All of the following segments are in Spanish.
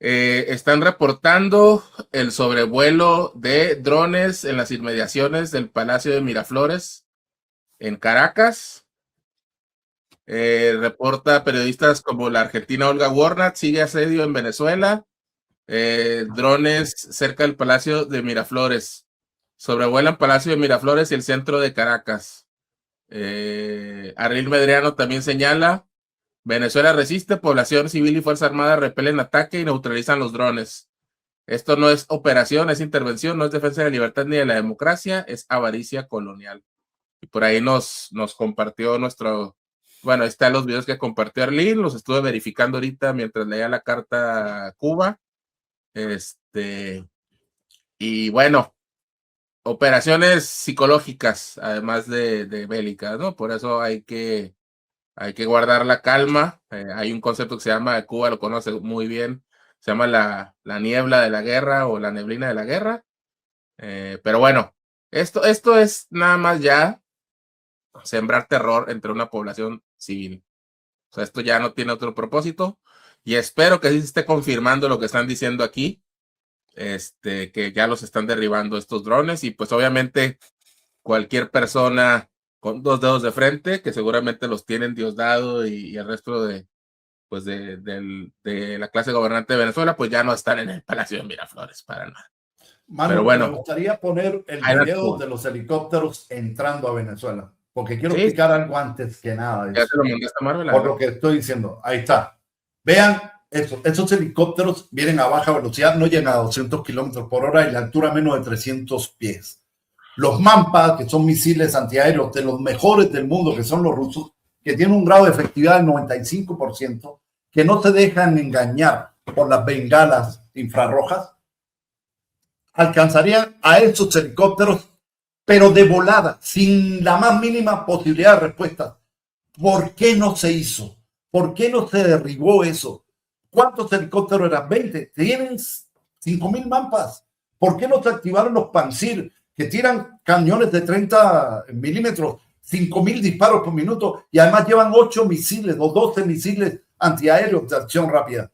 Están reportando el sobrevuelo de drones en las inmediaciones del Palacio de Miraflores en Caracas. Reporta periodistas como la argentina Olga Warnat, sigue asedio en Venezuela. Drones cerca del Palacio de Miraflores. Sobrevuelan Palacio de Miraflores y el centro de Caracas. Arlil Medriano también señala: Venezuela resiste, población civil y Fuerza Armada repelen ataque y neutralizan los drones. Esto no es operación, es intervención, no es defensa de la libertad ni de la democracia, es avaricia colonial. Y por ahí nos compartió bueno, están los videos que compartió Arlene, los estuve verificando ahorita mientras leía la carta a Cuba. Y bueno, operaciones psicológicas, además de bélicas, ¿no? Por eso hay que guardar la calma. Hay un concepto que se llama, Cuba lo conoce muy bien, se llama la niebla de la guerra o la neblina de la guerra. Pero bueno, esto es nada más ya sembrar terror entre una población civil. O sea, esto ya no tiene otro propósito y espero que sí se esté confirmando lo que están diciendo aquí, que ya los están derribando estos drones y pues obviamente cualquier persona con 2 dedos de frente, que seguramente los tienen Diosdado y el resto de la clase gobernante de Venezuela, pues ya no están en el Palacio de Miraflores para nada. Manu, pero bueno, me gustaría poner el video de los helicópteros entrando a Venezuela, porque quiero explicar algo antes que nada de ya eso, se lo mandaste, Marvel, por lo que estoy diciendo. Ahí está. Vean, esos helicópteros vienen a baja velocidad, no llegan a 200 kilómetros por hora y la altura menos de 300 pies. Los Mampa, que son misiles antiaéreos de los mejores del mundo, que son los rusos, que tienen un grado de efectividad del 95%, que no se dejan engañar por las bengalas infrarrojas, alcanzarían a esos helicópteros, pero de volada, sin la más mínima posibilidad de respuesta. ¿Por qué no se hizo? ¿Por qué no se derribó eso? ¿Cuántos helicópteros eran? 20. Tienen 5,000 Mampas. ¿Por qué no se activaron los Pansir, que tiran cañones de 30 milímetros, 5,000 disparos por minuto y además llevan 8 misiles o 12 misiles antiaéreos de acción rápida?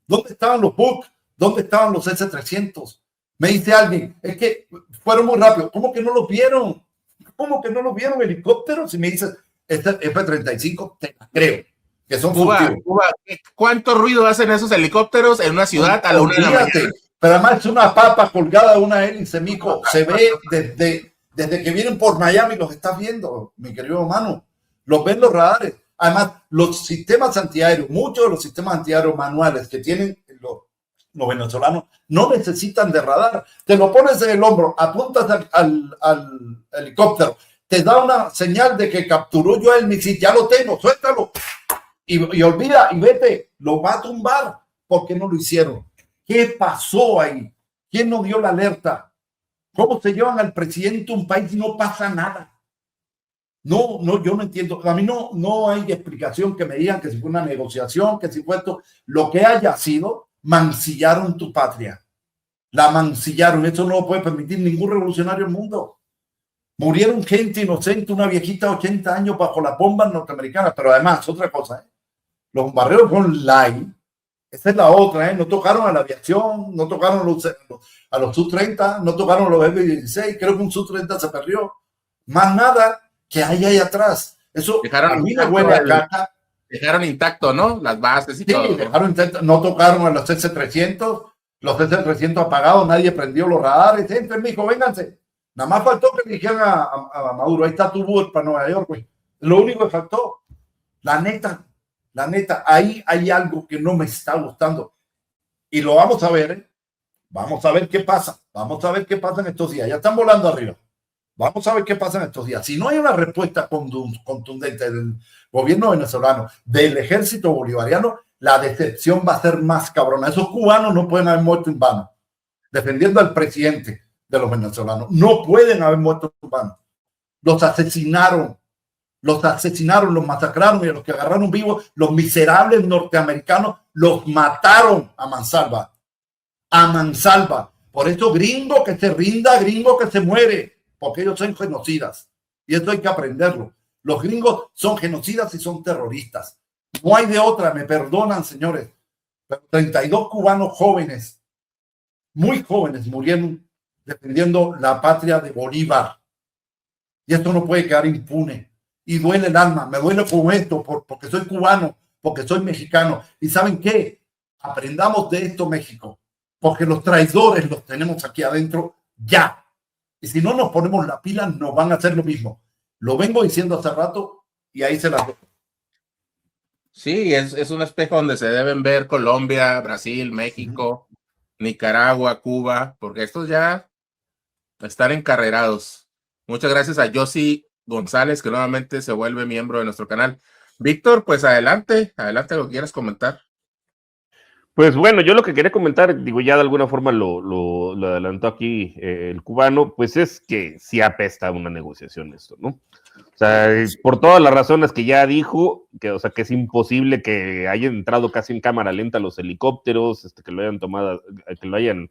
¿Dónde estaban los Buk? ¿Dónde estaban los S-300? Me dice alguien, es que fueron muy rápidos. ¿Cómo que no los vieron? ¿Cómo que no los vieron helicópteros? Y me dices, este F-35, te la creo, que son Cuba, ¿cuánto ruido hacen esos helicópteros en una ciudad a la 1 de la mañana? Pero además es una papa colgada de una hélice, mico. Se ve desde que vienen por Miami, los estás viendo, mi querido hermano. Los ven los radares. Además, los sistemas antiaéreos, muchos de los sistemas antiaéreos manuales que tienen los venezolanos, no necesitan de radar. Te lo pones en el hombro, apuntas al helicóptero, te da una señal de que capturó yo el misil, ya lo tengo, suéltalo. Y olvida y vete, lo va a tumbar. ¿Por qué no lo hicieron? ¿Qué pasó ahí? ¿Quién nos dio la alerta? ¿Cómo se llevan al presidente de un país y no pasa nada? No, yo no entiendo. A mí no hay explicación que me digan que si fue una negociación, que si fue esto. Lo que haya sido, mancillaron tu patria. La mancillaron. Eso no lo puede permitir ningún revolucionario del mundo. Murieron gente inocente, una viejita de 80 años bajo las bombas norteamericanas. Pero además, otra cosa, los bombardeos con live. Esa es la otra, no tocaron a la aviación, no tocaron a los Su-30, no tocaron a los F-16, creo que un Su-30 se perdió. Más nada que hay ahí atrás. Eso a mí me huele a caca. Dejaron intacto, ¿no? Las bases y todo. Sí, dejaron intacto, no tocaron a los S-300, los S-300 apagados, nadie prendió los radares. Entren, mijo, vénganse. Nada más faltó que le dijeran a Maduro, ahí está tu bus para Nueva York, güey. Lo único que faltó, la neta, ahí hay algo que no me está gustando. Y lo vamos a ver, Vamos a ver qué pasa. Vamos a ver qué pasa en estos días. Ya están volando arriba. Vamos a ver qué pasa en estos días. Si no hay una respuesta contundente del gobierno venezolano, del ejército bolivariano, la decepción va a ser más cabrona. Esos cubanos no pueden haber muerto en vano, defendiendo al presidente de los venezolanos. No pueden haber muerto en vano. Los asesinaron, los masacraron, y a los que agarraron vivos, los miserables norteamericanos, los mataron a mansalva. Por eso, gringo que se rinda, gringo que se muere, porque ellos son genocidas. Y esto hay que aprenderlo. Los gringos son genocidas y son terroristas. No hay de otra, me perdonan, señores. pero 32 cubanos jóvenes, muy jóvenes, murieron defendiendo la patria de Bolívar. Y esto no puede quedar impune. Y duele el alma, me duele con esto, porque soy cubano, porque soy mexicano. ¿Y saben qué? Aprendamos de esto, México, porque los traidores los tenemos aquí adentro ya. Y si no nos ponemos la pila, nos van a hacer lo mismo. Lo vengo diciendo hace rato y ahí se las dejo. Sí, es un espejo donde se deben ver Colombia, Brasil, México, Nicaragua, Cuba, porque estos ya están encarrerados. Muchas gracias a Josie González, que nuevamente se vuelve miembro de nuestro canal. Víctor, pues adelante lo que quieras comentar. Pues bueno, yo lo que quería comentar, digo, ya de alguna forma lo adelantó aquí el cubano, pues es que sí apesta una negociación esto, ¿no? O sea, por todas las razones que ya dijo, que, o sea, que es imposible que hayan entrado casi en cámara lenta los helicópteros, que lo hayan tomado, que lo hayan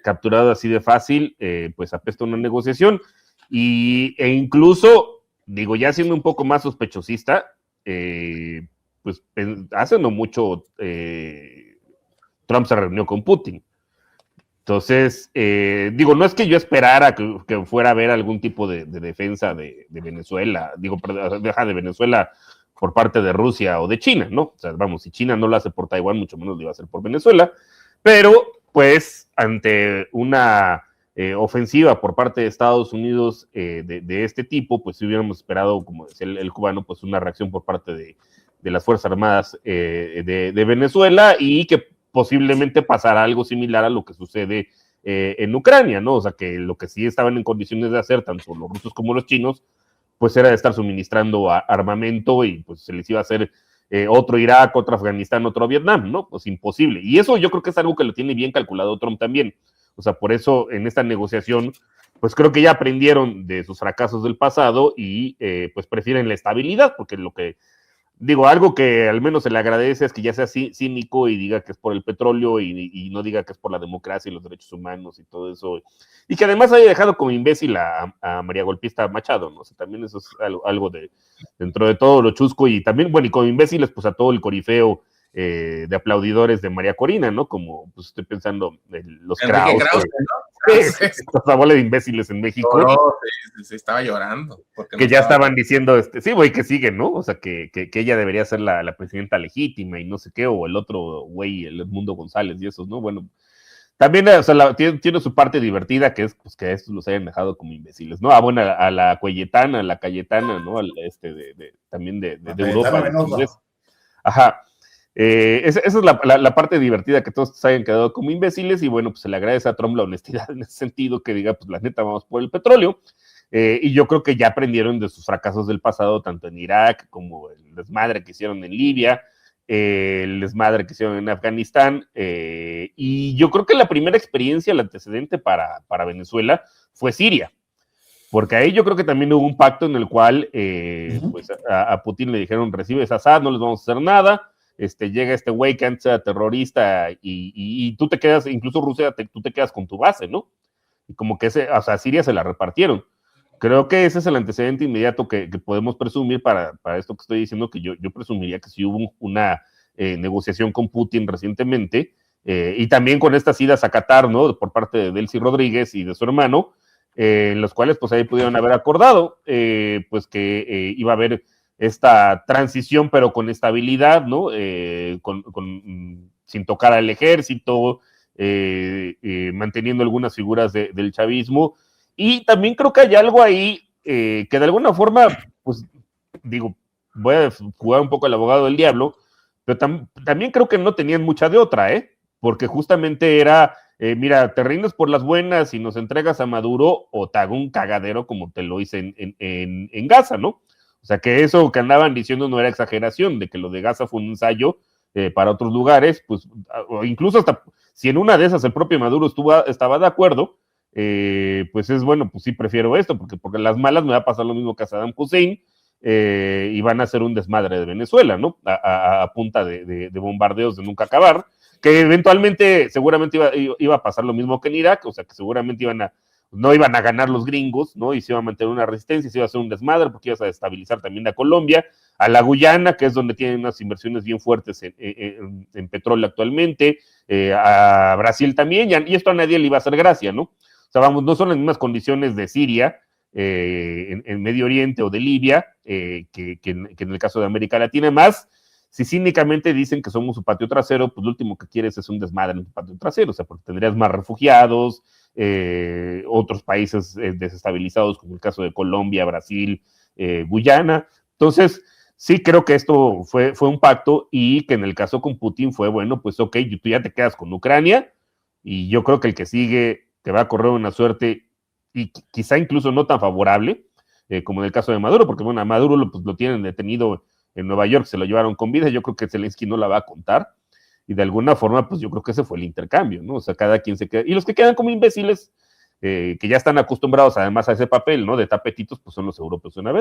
capturado así de fácil, pues apesta una negociación. E incluso, digo, ya siendo un poco más sospechosista, pues hace no mucho Trump se reunió con Putin. Entonces, digo, no es que yo esperara que fuera a haber algún tipo de defensa de Venezuela, digo, de Venezuela por parte de Rusia o de China, ¿no? O sea, vamos, si China no lo hace por Taiwán, mucho menos lo iba a hacer por Venezuela, pero pues ante una ofensiva por parte de Estados Unidos de este tipo, pues si hubiéramos esperado, como decía el cubano, pues una reacción por parte de las Fuerzas Armadas de Venezuela y que posiblemente pasara algo similar a lo que sucede en Ucrania, ¿no? O sea, que lo que sí estaban en condiciones de hacer, tanto los rusos como los chinos, pues era de estar suministrando armamento y pues se les iba a hacer otro Irak, otro Afganistán, otro Vietnam, ¿no? Pues imposible. Y eso yo creo que es algo que lo tiene bien calculado Trump también. O sea, por eso en esta negociación, pues creo que ya aprendieron de sus fracasos del pasado y pues prefieren la estabilidad, porque lo que digo, algo que al menos se le agradece es que ya sea cínico y diga que es por el petróleo y no diga que es por la democracia y los derechos humanos y todo eso. Y que además haya dejado como imbécil a María Golpista Machado, ¿no? O sea, también eso es algo de dentro de todo lo chusco y también, bueno, y como imbéciles, pues a todo el corifeo de aplaudidores de María Corina, ¿no? Como, pues estoy pensando en los Krause, ¿no? Esta bola de imbéciles en México. No, sí, estaba llorando. Que ya estaban diciendo, sí, güey, que siguen, ¿no? O sea, que ella debería ser la presidenta legítima y no sé qué, o el otro güey, el Edmundo González y esos, ¿no? Bueno, también, o sea, tiene su parte divertida, que es pues, que a estos los hayan dejado como imbéciles, ¿no? Ah, bueno, a la Cueyetana, a la Cayetana, ¿no? También de Europa. Ajá. Esa es la parte divertida, que todos se hayan quedado como imbéciles y bueno, pues se le agradece a Trump la honestidad en ese sentido, que diga, pues la neta, vamos por el petróleo. Y yo creo que ya aprendieron de sus fracasos del pasado, tanto en Irak como el desmadre que hicieron en Libia, el desmadre que hicieron en Afganistán. Y yo creo que la primera experiencia, el antecedente para Venezuela fue Siria. Porque ahí yo creo que también hubo un pacto en el cual pues a Putin le dijeron, recibes a Assad, no les vamos a hacer nada. Llega este güey que antes era terrorista y tú te quedas, incluso Rusia, tú te quedas con tu base, ¿no? Y como que o sea, Siria se la repartieron. Creo que ese es el antecedente inmediato que podemos presumir para esto que estoy diciendo, que yo presumiría que sí hubo una negociación con Putin recientemente, y también con estas idas a Qatar, ¿no? Por parte de Delcy Rodríguez y de su hermano, en los cuales pues ahí pudieron haber acordado pues que iba a haber esta transición, pero con estabilidad, ¿no? Sin tocar al ejército, manteniendo algunas figuras del chavismo. Y también creo que hay algo ahí que de alguna forma, pues digo, voy a jugar un poco al abogado del diablo, pero también creo que no tenían mucha de otra, porque justamente era, mira, te rindes por las buenas y nos entregas a Maduro o te hago un cagadero como te lo hice en Gaza, ¿no? O sea, que eso que andaban diciendo no era exageración, de que lo de Gaza fue un ensayo para otros lugares, pues, o incluso hasta si en una de esas el propio Maduro estaba de acuerdo, pues es bueno, pues sí prefiero esto, porque las malas me va a pasar lo mismo que a Saddam Hussein, y van a hacer un desmadre de Venezuela, ¿no? A punta de bombardeos de nunca acabar, que eventualmente seguramente iba a pasar lo mismo que en Irak, o sea, que seguramente iban a no iban a ganar los gringos, ¿no? Y se iba a mantener una resistencia, se iba a hacer un desmadre, porque ibas a destabilizar también a Colombia, a la Guyana, que es donde tienen unas inversiones bien fuertes en petróleo actualmente, a Brasil también, y esto a nadie le iba a hacer gracia, ¿no? O sea, vamos, no son las mismas condiciones de Siria, en Medio Oriente o de Libia, que en el caso de América Latina, más si cínicamente dicen que somos su patio trasero, pues lo último que quieres es un desmadre en tu patio trasero, o sea, porque tendrías más refugiados, otros países desestabilizados, como el caso de Colombia, Brasil, Guyana. Entonces, sí creo que esto fue un pacto, y que en el caso con Putin fue, bueno, pues ok, tú ya te quedas con Ucrania, y yo creo que el que sigue te va a correr una suerte, y quizá incluso no tan favorable, como en el caso de Maduro, porque bueno, a Maduro lo tienen detenido en Nueva York, se lo llevaron con vida, yo creo que Zelensky no la va a contar, y de alguna forma, pues yo creo que ese fue el intercambio, ¿no? O sea, cada quien se queda, y los que quedan como imbéciles, que ya están acostumbrados además a ese papel, ¿no? De tapetitos, pues son los europeos una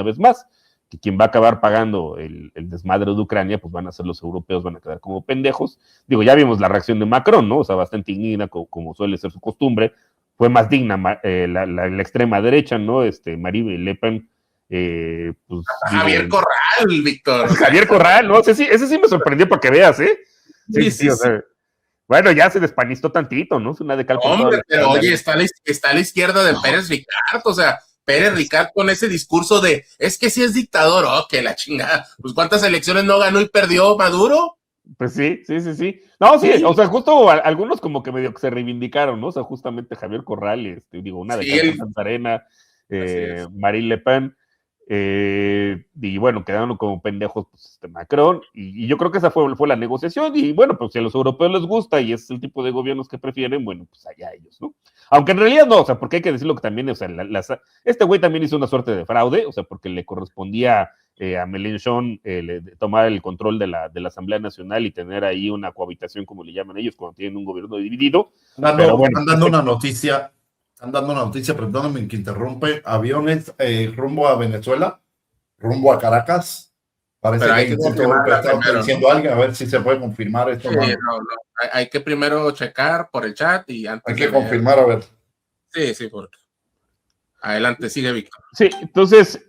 vez más, que quien va a acabar pagando el desmadre de Ucrania, pues van a ser los europeos, van a quedar como pendejos. Digo, ya vimos la reacción de Macron, ¿no? O sea, bastante indigna, como suele ser su costumbre. Fue más digna la extrema derecha, ¿no? Marine Le Pen, pues, Javier Corral, Víctor. Javier Corral, ¿no? Ese sí me sorprendió para que veas, ¿eh? Sí, o sea, bueno, ya se despanistó tantito, ¿no? Es una de cal por Hombre, pero oye, está a la izquierda de Pérez Ricard, o sea, Pérez Ricard con ese discurso de, es que si es dictador, oh, que la chingada, pues ¿cuántas elecciones no ganó y perdió Maduro? Pues sí. No, sí, o sea, justo algunos como que medio que se reivindicaron, ¿no? O sea, justamente Javier Corral, una de cal por Santa Arena, Marine Le Pen, y bueno, quedaron como pendejos, pues, Macron, y yo creo que esa fue la negociación, y bueno, pues si a los europeos les gusta y es el tipo de gobiernos que prefieren, bueno, pues allá ellos, ¿no? Aunque en realidad no, o sea, porque hay que decirlo que también, o sea, este güey también hizo una suerte de fraude, o sea, porque le correspondía a Mélenchon tomar el control de la Asamblea Nacional y tener ahí una cohabitación, como le llaman ellos, cuando tienen un gobierno dividido. Están dando una noticia, perdóname que interrumpe, aviones rumbo a Venezuela, rumbo a Caracas. Parece que está diciendo alguien, a ver si se puede confirmar esto. Sí, hay que primero checar por el chat y antes. Hay que confirmar, a ver. Sí, porque. Adelante, sigue Víctor. Sí, entonces,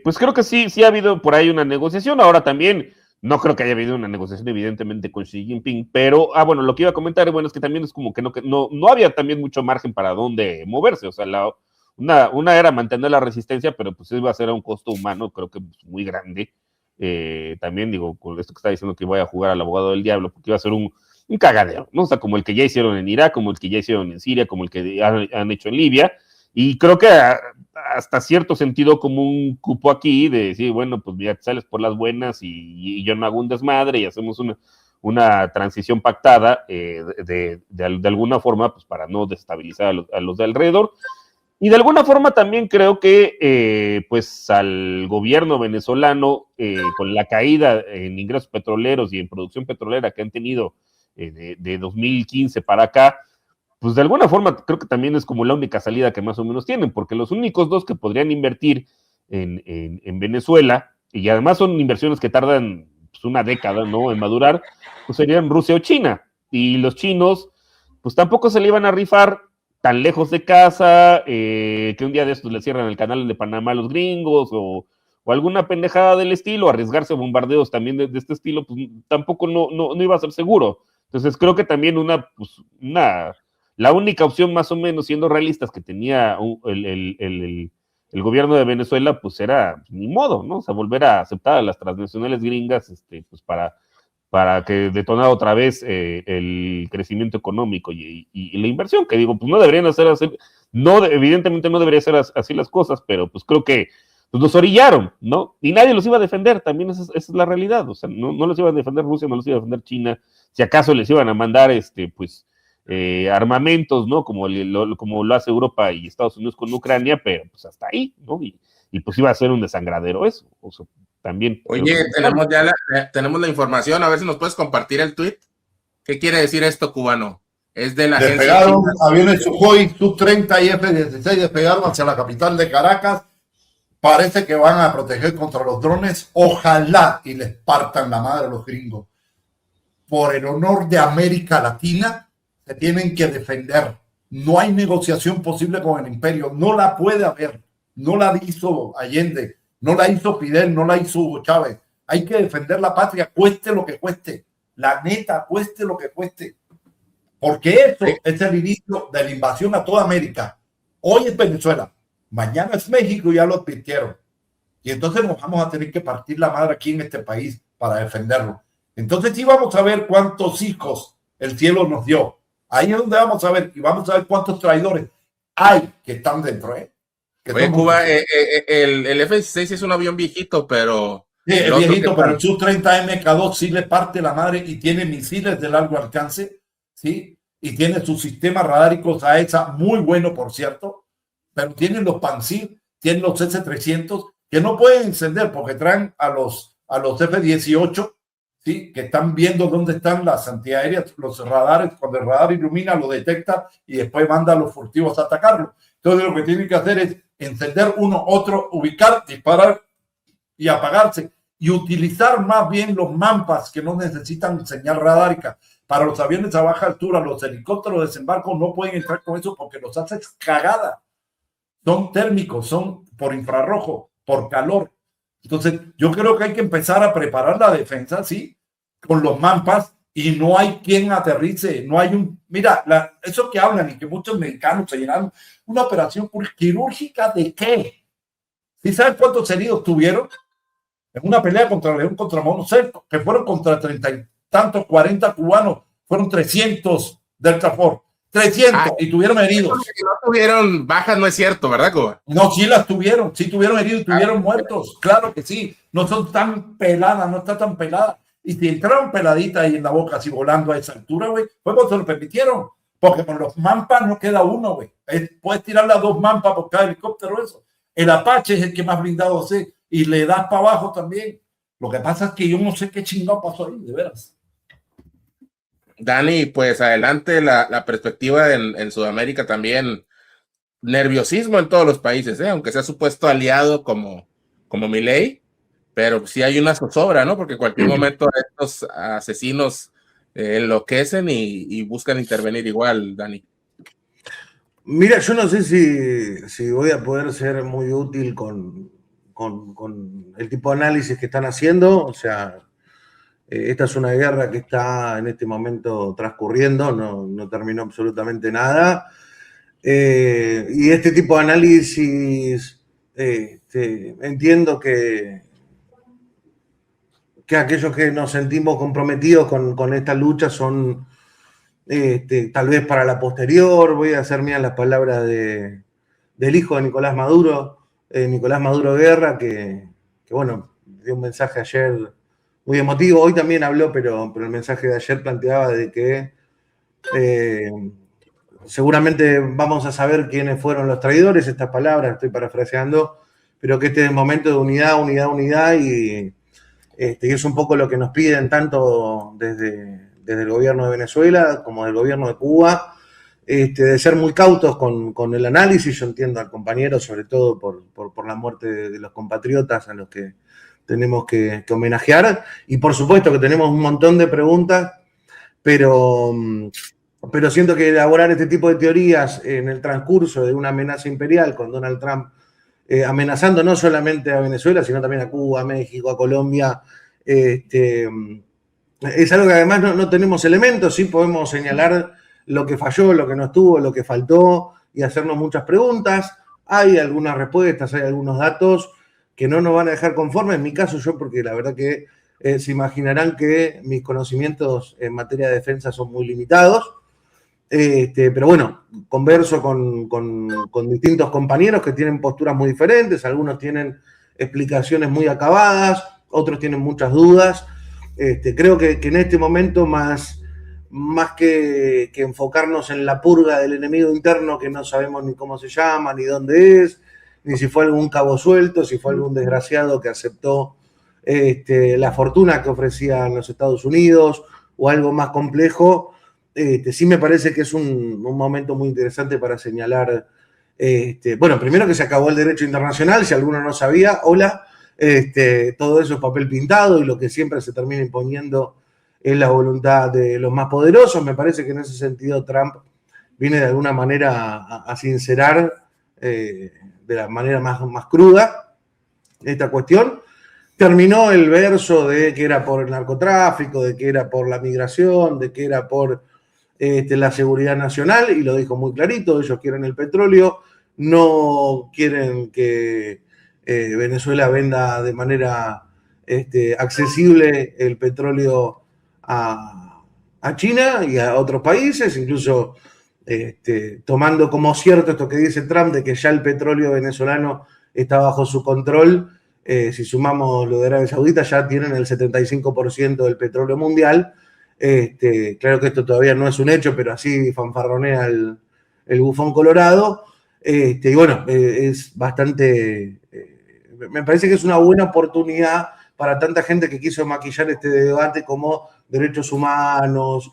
pues creo que sí ha habido por ahí una negociación. Ahora también, no creo que haya habido una negociación, evidentemente, con Xi Jinping, pero, bueno, lo que iba a comentar, bueno, es que también es como que no había también mucho margen para dónde moverse. O sea, una era mantener la resistencia, pero pues iba a ser a un costo humano, creo que muy grande. También digo, con esto que está diciendo que voy a jugar al abogado del diablo, porque iba a ser un cagadero, ¿no? O sea, como el que ya hicieron en Irak, como el que ya hicieron en Siria, como el que han hecho en Libia. Y creo que hasta cierto sentido como un cupo aquí de decir, bueno, pues ya sales por las buenas y yo no hago un desmadre y hacemos una transición pactada de alguna forma, pues para no desestabilizar a los de alrededor. Y de alguna forma también creo que pues al gobierno venezolano, con la caída en ingresos petroleros y en producción petrolera que han tenido de 2015 para acá, pues de alguna forma creo que también es como la única salida que más o menos tienen, porque los únicos dos que podrían invertir en Venezuela, y además son inversiones que tardan pues, una década, ¿no?, en madurar, pues serían Rusia o China. Y los chinos, pues tampoco se le iban a rifar tan lejos de casa, que un día de estos le cierran el canal de Panamá a los gringos, o alguna pendejada del estilo, arriesgarse a bombardeos también de este estilo, pues tampoco no iba a ser seguro. Entonces creo que también la única opción más o menos, siendo realistas, que tenía el gobierno de Venezuela, pues era ni modo, ¿no? O sea, volver a aceptar a las transnacionales gringas, pues para que detonara otra vez el crecimiento económico y la inversión, que digo, pues no deberían hacer así, evidentemente no debería ser así las cosas, pero pues creo que pues los orillaron, ¿no? Y nadie los iba a defender, también esa es la realidad, o sea, no los iba a defender Rusia, no los iba a defender China, si acaso les iban a mandar, pues, armamentos, ¿no? Como lo hace Europa y Estados Unidos con Ucrania, pero pues hasta ahí, ¿no? Y pues iba a ser un desangradero eso, o sea, también. Oye, tenemos la información, a ver si nos puedes compartir el tweet. ¿Qué quiere decir esto, cubano? Es de la despegaron aviones Sukhoi Su-30 y F-16, despegaron hacia la capital de Caracas. Parece que van a proteger contra los drones. Ojalá y les partan la madre a los gringos. Por el honor de América Latina, se tienen que defender. No hay negociación posible con el imperio, no la puede haber, no la hizo Allende, no la hizo Fidel, no la hizo Hugo Chávez. Hay que defender la patria, cueste lo que cueste, la neta, cueste lo que cueste, porque eso es el inicio de la invasión a toda América. Hoy es Venezuela, mañana es México, ya lo advirtieron. Y entonces nos vamos a tener que partir la madre aquí en este país para defenderlo. Entonces sí vamos a ver cuántos hijos el cielo nos dio. Ahí es donde vamos a ver, y vamos a ver cuántos traidores hay que están dentro. Oye, Cuba, el F-16 es un avión viejito, pero... Sí, es viejito, pero el Su-30 MK2 sí le parte la madre y tiene misiles de largo alcance, ¿sí? Y tiene su sistema radáricos AESA muy bueno, por cierto, pero tienen los Pansir, tienen los S-300, que no pueden encender porque traen a los F-18, ¿sí? Que están viendo dónde están las antiaéreas, los radares. Cuando el radar ilumina, lo detecta y después manda a los furtivos a atacarlo. Entonces lo que tienen que hacer es encender uno, otro, ubicar, disparar y apagarse, y utilizar más bien los mampas que no necesitan señal radárica. Para los aviones a baja altura, los helicópteros de desembarco no pueden entrar con eso porque los haces cagada. Son térmicos, son por infrarrojo, por calor. Entonces, yo creo que hay que empezar a preparar la defensa, ¿sí? Con los mampas, y no hay quien aterrice, no hay un... Mira, eso que hablan y que muchos mexicanos se llenaron, una operación quirúrgica ¿de qué? ¿Sí sabes cuántos heridos tuvieron? En una pelea contra León, contra Mono Seco, que fueron contra 30 y tantos, 40 cubanos, fueron 300 Delta Force. 300 y tuvieron heridos. Que no tuvieron bajas, no es cierto, ¿verdad, Cuba? No, sí las tuvieron, sí tuvieron heridos y tuvieron muertos, claro que sí. No son tan peladas, no está tan pelada. Y si entraron peladitas ahí en la boca, así volando a esa altura, güey, pues se lo permitieron. Porque con los mampas no queda uno, güey. Puedes tirarle a 2 mampas por cada helicóptero, eso. El Apache es el que más blindado hace y le das para abajo también. Lo que pasa es que yo no sé qué chingado pasó ahí, de veras. Dani, pues adelante la perspectiva en Sudamérica también, nerviosismo en todos los países, aunque sea supuesto aliado como Milei, pero sí hay una zozobra, ¿no? Porque en cualquier momento estos asesinos enloquecen y buscan intervenir igual, Dani. Mira, yo no sé si voy a poder ser muy útil con el tipo de análisis que están haciendo. O sea, esta es una guerra que está en este momento transcurriendo, no terminó absolutamente nada. Y este tipo de análisis, entiendo que aquellos que nos sentimos comprometidos con esta lucha son tal vez para la posterior. Voy a hacer mías las palabras del hijo de Nicolás Maduro Guerra, que bueno, dio un mensaje ayer muy emotivo. Hoy también habló, pero el mensaje de ayer planteaba de que seguramente vamos a saber quiénes fueron los traidores. Estas palabras, estoy parafraseando, pero que este es el momento de unidad, y es un poco lo que nos piden tanto desde el gobierno de Venezuela como del gobierno de Cuba, de ser muy cautos con el análisis. Yo entiendo al compañero, sobre todo por la muerte de los compatriotas a los que tenemos que homenajear, y por supuesto que tenemos un montón de preguntas, pero siento que elaborar este tipo de teorías en el transcurso de una amenaza imperial con Donald Trump amenazando no solamente a Venezuela, sino también a Cuba, a México, a Colombia, es algo que además no tenemos elementos. Sí podemos señalar lo que falló, lo que no estuvo, lo que faltó, y hacernos muchas preguntas. Hay algunas respuestas, hay algunos datos que no nos van a dejar conformes. En mi caso, yo, porque la verdad que se imaginarán que mis conocimientos en materia de defensa son muy limitados. Pero bueno, converso con distintos compañeros que tienen posturas muy diferentes. Algunos tienen explicaciones muy acabadas, otros tienen muchas dudas. Creo que en este momento, más que enfocarnos en la purga del enemigo interno, que no sabemos ni cómo se llama, ni dónde es, ni si fue algún cabo suelto, si fue algún desgraciado que aceptó la fortuna que ofrecían los Estados Unidos, o algo más complejo, sí me parece que es un momento muy interesante para señalar. Bueno, primero que se acabó el derecho internacional, si alguno no sabía, hola. Todo eso es papel pintado, y lo que siempre se termina imponiendo es la voluntad de los más poderosos. Me parece que en ese sentido Trump viene de alguna manera a sincerar de la manera más cruda esta cuestión. Terminó el verso de que era por el narcotráfico, de que era por la migración, de que era por la seguridad nacional, y lo dijo muy clarito: ellos quieren el petróleo, no quieren que Venezuela venda de manera accesible el petróleo a China y a otros países, incluso tomando como cierto esto que dice Trump de que ya el petróleo venezolano está bajo su control. Si sumamos lo de Arabia Saudita, ya tienen el 75% del petróleo mundial. Claro que esto todavía no es un hecho, pero así fanfarronea el bufón colorado. Y bueno, es bastante... me parece que es una buena oportunidad para tanta gente que quiso maquillar este debate como derechos humanos,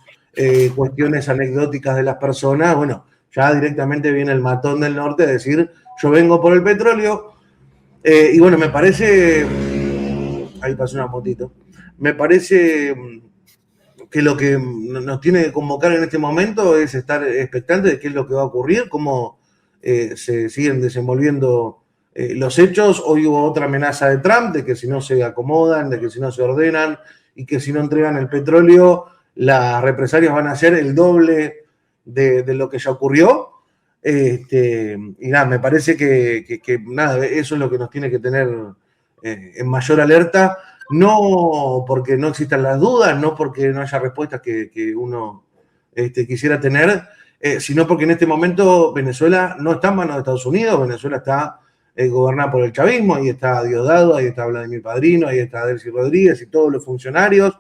cuestiones anecdóticas de las personas. Bueno, ya directamente viene el matón del norte a decir: yo vengo por el petróleo. Y bueno, me parece... Ahí pasó una motito. Me parece que lo que nos tiene que convocar en este momento es estar expectantes de qué es lo que va a ocurrir, cómo se siguen desenvolviendo los hechos. Hoy hubo otra amenaza de Trump de que si no se acomodan, de que si no se ordenan y que si no entregan el petróleo, las represalias van a ser el doble de lo que ya ocurrió. Y nada, me parece que nada, eso es lo que nos tiene que tener en mayor alerta, no porque no existan las dudas, no porque no haya respuestas que uno quisiera tener, sino porque en este momento Venezuela no está en manos de Estados Unidos. Venezuela está gobernada por el chavismo. Ahí está Diosdado, ahí está Vladimir Padrino, ahí está Delcy Rodríguez y todos los funcionarios,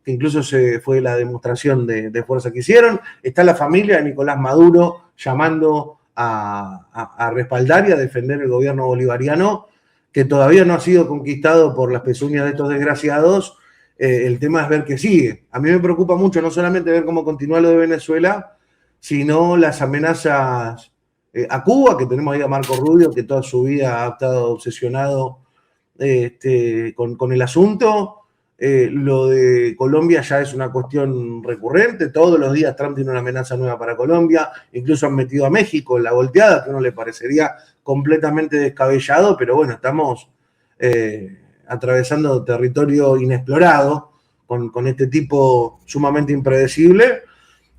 que incluso se fue la demostración de fuerza que hicieron. Está la familia de Nicolás Maduro llamando a respaldar y a defender el gobierno bolivariano, que todavía no ha sido conquistado por las pezuñas de estos desgraciados. El tema es ver qué sigue. A mí me preocupa mucho no solamente ver cómo continúa lo de Venezuela, sino las amenazas a Cuba, que tenemos ahí a Marco Rubio, que toda su vida ha estado obsesionado con el asunto. Lo de Colombia ya es una cuestión recurrente. Todos los días Trump tiene una amenaza nueva para Colombia. Incluso han metido a México en la volteada, que a uno le parecería completamente descabellado, pero bueno, estamos atravesando territorio inexplorado con este tipo sumamente impredecible.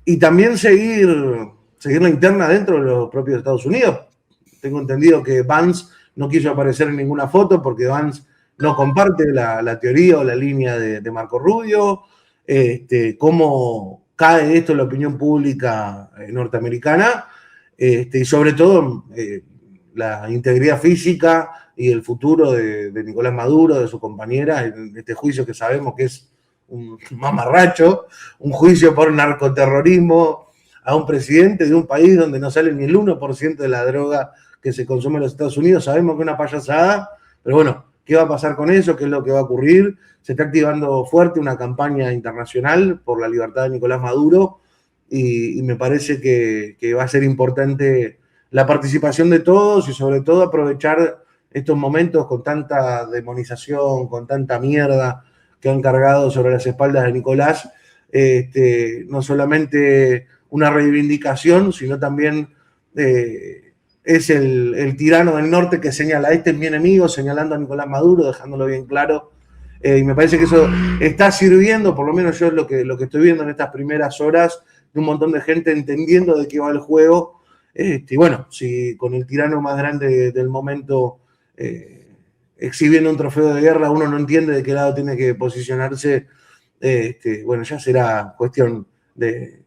Y también seguir la interna dentro de los propios Estados Unidos. Tengo entendido que Vance no quiso aparecer en ninguna foto porque Vance no comparte la teoría o la línea de Marco Rubio. Cómo cae esto en la opinión pública norteamericana, y sobre todo la integridad física y el futuro de Nicolás Maduro, de su compañera, en este juicio que sabemos que es un mamarracho, un juicio por narcoterrorismo a un presidente de un país donde no sale ni el 1% de la droga que se consume en los Estados Unidos. Sabemos que es una payasada, pero bueno, ¿qué va a pasar con eso? ¿Qué es lo que va a ocurrir? Se está activando fuerte una campaña internacional por la libertad de Nicolás Maduro, y me parece que va a ser importante la participación de todos y sobre todo aprovechar estos momentos con tanta demonización, con tanta mierda que han cargado sobre las espaldas de Nicolás. No solamente una reivindicación, sino también es el tirano del norte que señala: este es mi enemigo, señalando a Nicolás Maduro, dejándolo bien claro. Y me parece que eso está sirviendo, por lo menos yo es lo que estoy viendo en estas primeras horas, de un montón de gente entendiendo de qué va el juego. Y bueno, si con el tirano más grande del momento exhibiendo un trofeo de guerra uno no entiende de qué lado tiene que posicionarse, bueno, ya será cuestión de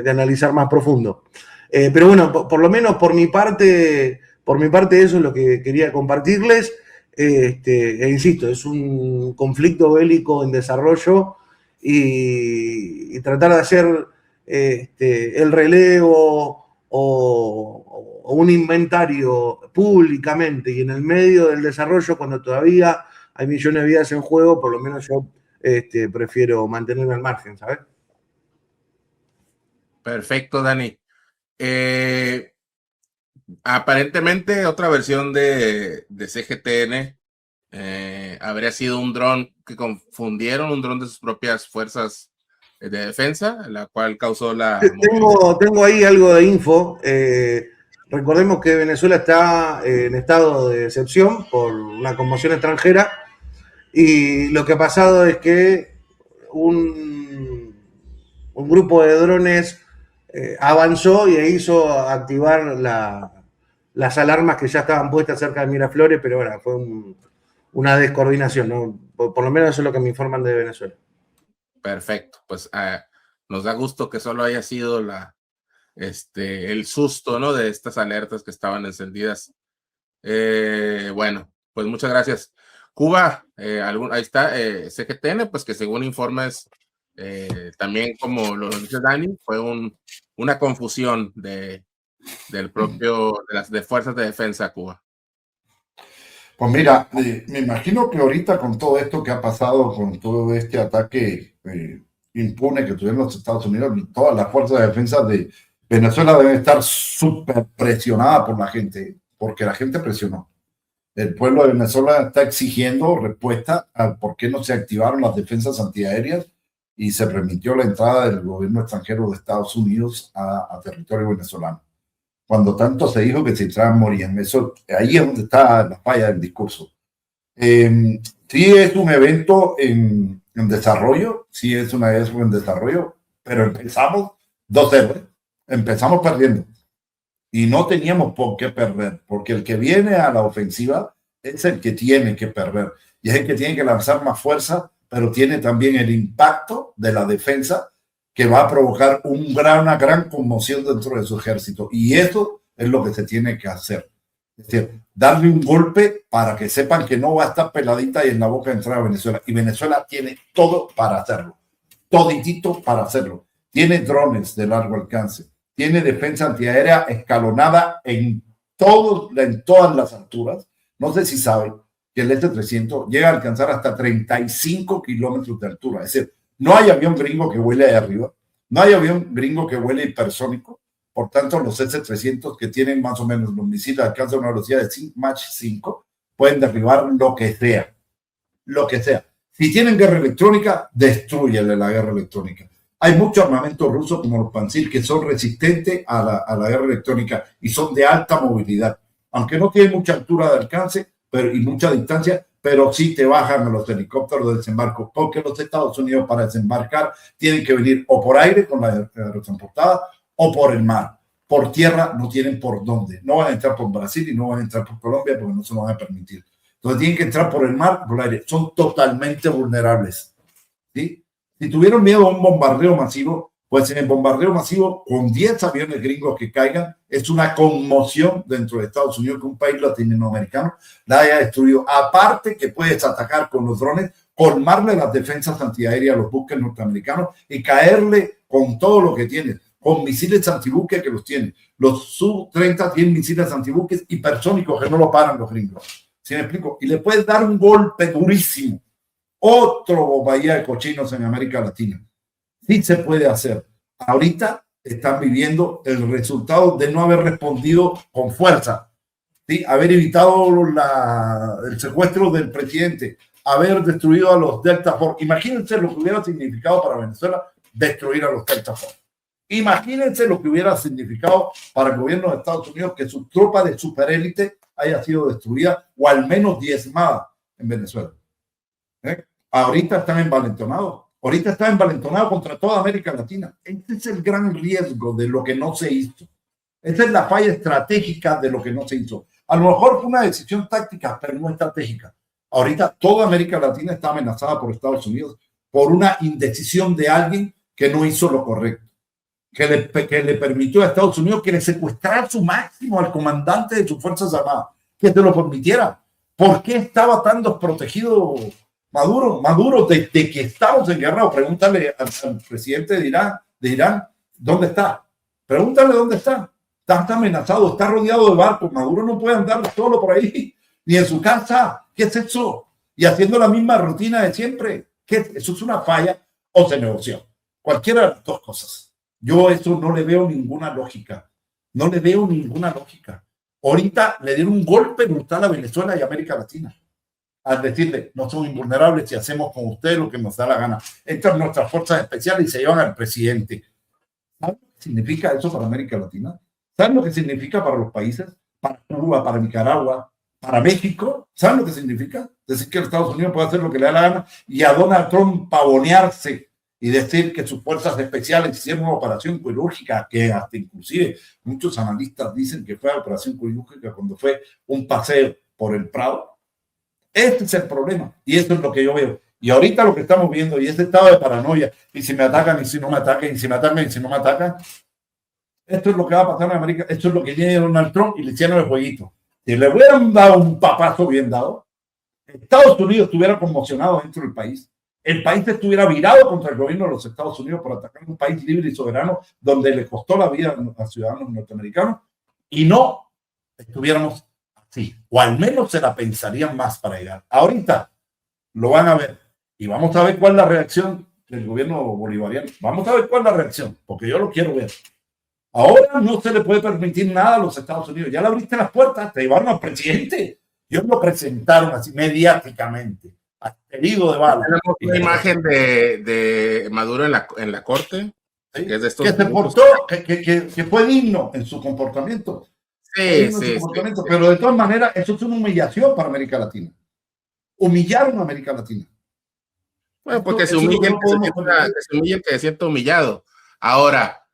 analizar más profundo. Pero bueno, por lo menos por mi parte eso es lo que quería compartirles. Insisto, es un conflicto bélico en desarrollo, y tratar de hacer el relevo o un inventario públicamente y en el medio del desarrollo, cuando todavía hay millones de vidas en juego, por lo menos yo prefiero mantenerme al margen, ¿sabes? Perfecto, Dani. Aparentemente otra versión de CGTN habría sido un dron que confundieron, un dron de sus propias fuerzas defensa, la cual causó la... Tengo ahí algo de info. Recordemos que Venezuela está en estado de excepción por una conmoción extranjera y lo que ha pasado es que un grupo de drones avanzó y hizo activar las alarmas que ya estaban puestas cerca de Miraflores, pero bueno, fue una descoordinación, ¿no? Por lo menos eso es lo que me informan de Venezuela. Perfecto, pues nos da gusto que solo haya sido el susto, ¿no? De estas alertas que estaban encendidas. Bueno, pues muchas gracias. Cuba, ahí está, CGTN, pues que según informes, también como lo dice Dani, fue una confusión de las fuerzas de defensa Cuba. Pues mira, me imagino que ahorita con todo esto que ha pasado, con todo este ataque impune que tuvieron los Estados Unidos, todas las fuerzas de defensa de Venezuela deben estar súper presionadas por la gente, porque la gente presionó. El pueblo de Venezuela está exigiendo respuesta a por qué no se activaron las defensas antiaéreas y se permitió la entrada del gobierno extranjero de Estados Unidos a territorio venezolano. Cuando tanto se dijo que si Trump morían. Eso, ahí es donde está la falla del discurso. Sí es un evento en desarrollo, sí es una guerra en desarrollo, pero empezamos 2-0, empezamos perdiendo. Y no teníamos por qué perder, porque el que viene a la ofensiva es el que tiene que perder. Y es el que tiene que lanzar más fuerza, pero tiene también el impacto de la defensa que va a provocar una gran conmoción dentro de su ejército. Y eso es lo que se tiene que hacer. Es decir, darle un golpe para que sepan que no va a estar peladita y en la boca de entrar a Venezuela. Y Venezuela tiene todo para hacerlo. Toditito para hacerlo. Tiene drones de largo alcance. Tiene defensa antiaérea escalonada en todas las alturas. No sé si saben que el S-300 llega a alcanzar hasta 35 kilómetros de altura. Es decir, no hay avión gringo que vuele ahí arriba, no hay avión gringo que vuele hipersónico. Por tanto, los S-300 que tienen más o menos los misiles alcanzan una velocidad de Mach 5, pueden derribar lo que sea. Lo que sea. Si tienen guerra electrónica, destrúyele la guerra electrónica. Hay mucho armamento ruso como los Pantsir que son resistentes a la guerra electrónica y son de alta movilidad. Aunque no tienen mucha altura de alcance y mucha distancia, pero sí te bajan a los helicópteros de desembarco, porque los Estados Unidos para desembarcar tienen que venir o por aire con la aerotransportada o por el mar. Por tierra no tienen por dónde. No van a entrar por Brasil y no van a entrar por Colombia porque no se lo van a permitir. Entonces tienen que entrar por el mar, por el aire. Son totalmente vulnerables. ¿Sí? Si tuvieron miedo a un bombardeo masivo, pues en el bombardeo masivo, con 10 aviones gringos que caigan, es una conmoción dentro de Estados Unidos que un país latinoamericano la haya destruido. Aparte que puedes atacar con los drones, colmarle las defensas antiaéreas a los buques norteamericanos y caerle con todo lo que tienen, con misiles antibuques que los tienen. Los Su-30 tienen misiles antibuques hipersónicos que no lo paran los gringos. ¿Sí me explico? Y le puedes dar un golpe durísimo. Otro bahía de cochinos en América Latina. Sí se puede hacer. Ahorita están viviendo el resultado de no haber respondido con fuerza, ¿sí? Haber evitado el secuestro del presidente, haber destruido a los Delta Force. Imagínense lo que hubiera significado para Venezuela destruir a los Delta Force. Imagínense lo que hubiera significado para el gobierno de Estados Unidos que su tropa de superélite haya sido destruida o al menos diezmada en Venezuela. Ahorita están envalentonados. Ahorita están envalentonados contra toda América Latina. Este es el gran riesgo de lo que no se hizo. Esta es la falla estratégica de lo que no se hizo. A lo mejor fue una decisión táctica, pero no estratégica. Ahorita toda América Latina está amenazada por Estados Unidos por una indecisión de alguien que no hizo lo correcto, que le permitió a Estados Unidos que le secuestrara su máximo al comandante de sus Fuerzas Armadas, que te lo permitiera. ¿Por qué estaba tan desprotegido Maduro, desde que estamos en guerra? Pregúntale al presidente de Irán, ¿dónde está? Pregúntale dónde está. Está amenazado, está rodeado de barcos. Maduro no puede andar solo por ahí, ni en su casa. ¿Qué es eso? Y haciendo la misma rutina de siempre. ¿Eso es una falla o se negoció? Cualquiera de las dos cosas. Yo eso no le veo ninguna lógica. No le veo ninguna lógica. Ahorita le dieron un golpe brutal a Venezuela y América Latina. al decirle, no somos invulnerables y hacemos con usted lo que nos da la gana. Entran nuestras fuerzas especiales y se llevan al presidente. ¿Saben lo que significa eso para América Latina? ¿Saben lo que significa para los países? Para Cuba, para Nicaragua, para México. ¿Saben lo que significa? Decir que los Estados Unidos puede hacer lo que le da la gana y a Donald Trump pavonearse y decir que sus fuerzas especiales hicieron una operación quirúrgica, que hasta inclusive muchos analistas dicen que fue operación quirúrgica cuando fue un paseo por el Prado. Este es el problema y esto es lo que yo veo. Y ahorita lo que estamos viendo y este estado de paranoia, y si me atacan y si no me atacan, y si me atacan y si no me atacan, esto es lo que va a pasar en América, esto es lo que tiene Donald Trump y le hicieron el jueguito. Si le hubieran dado un papazo bien dado, Estados Unidos estuviera conmocionado dentro del país, el país estuviera virado contra el gobierno de los Estados Unidos por atacar un país libre y soberano donde le costó la vida a ciudadanos norteamericanos y no estuviéramos así, o al menos se la pensarían más para llegar. Ahorita lo van a ver y vamos a ver cuál es la reacción del gobierno bolivariano. Vamos a ver cuál es la reacción, porque yo lo quiero ver. Ahora no se le puede permitir nada a los Estados Unidos. Ya le abriste las puertas, te llevaron al presidente. Ellos lo presentaron así mediáticamente. Herido de bala. Tenemos una imagen de Maduro en la corte. ¿Sí? Que es de estos que se portó, que fue digno en su comportamiento. Sí. Pero de todas maneras, eso es una humillación para América Latina. Humillaron a América Latina. Bueno, porque se humilla el que se siente humillado. Ahora,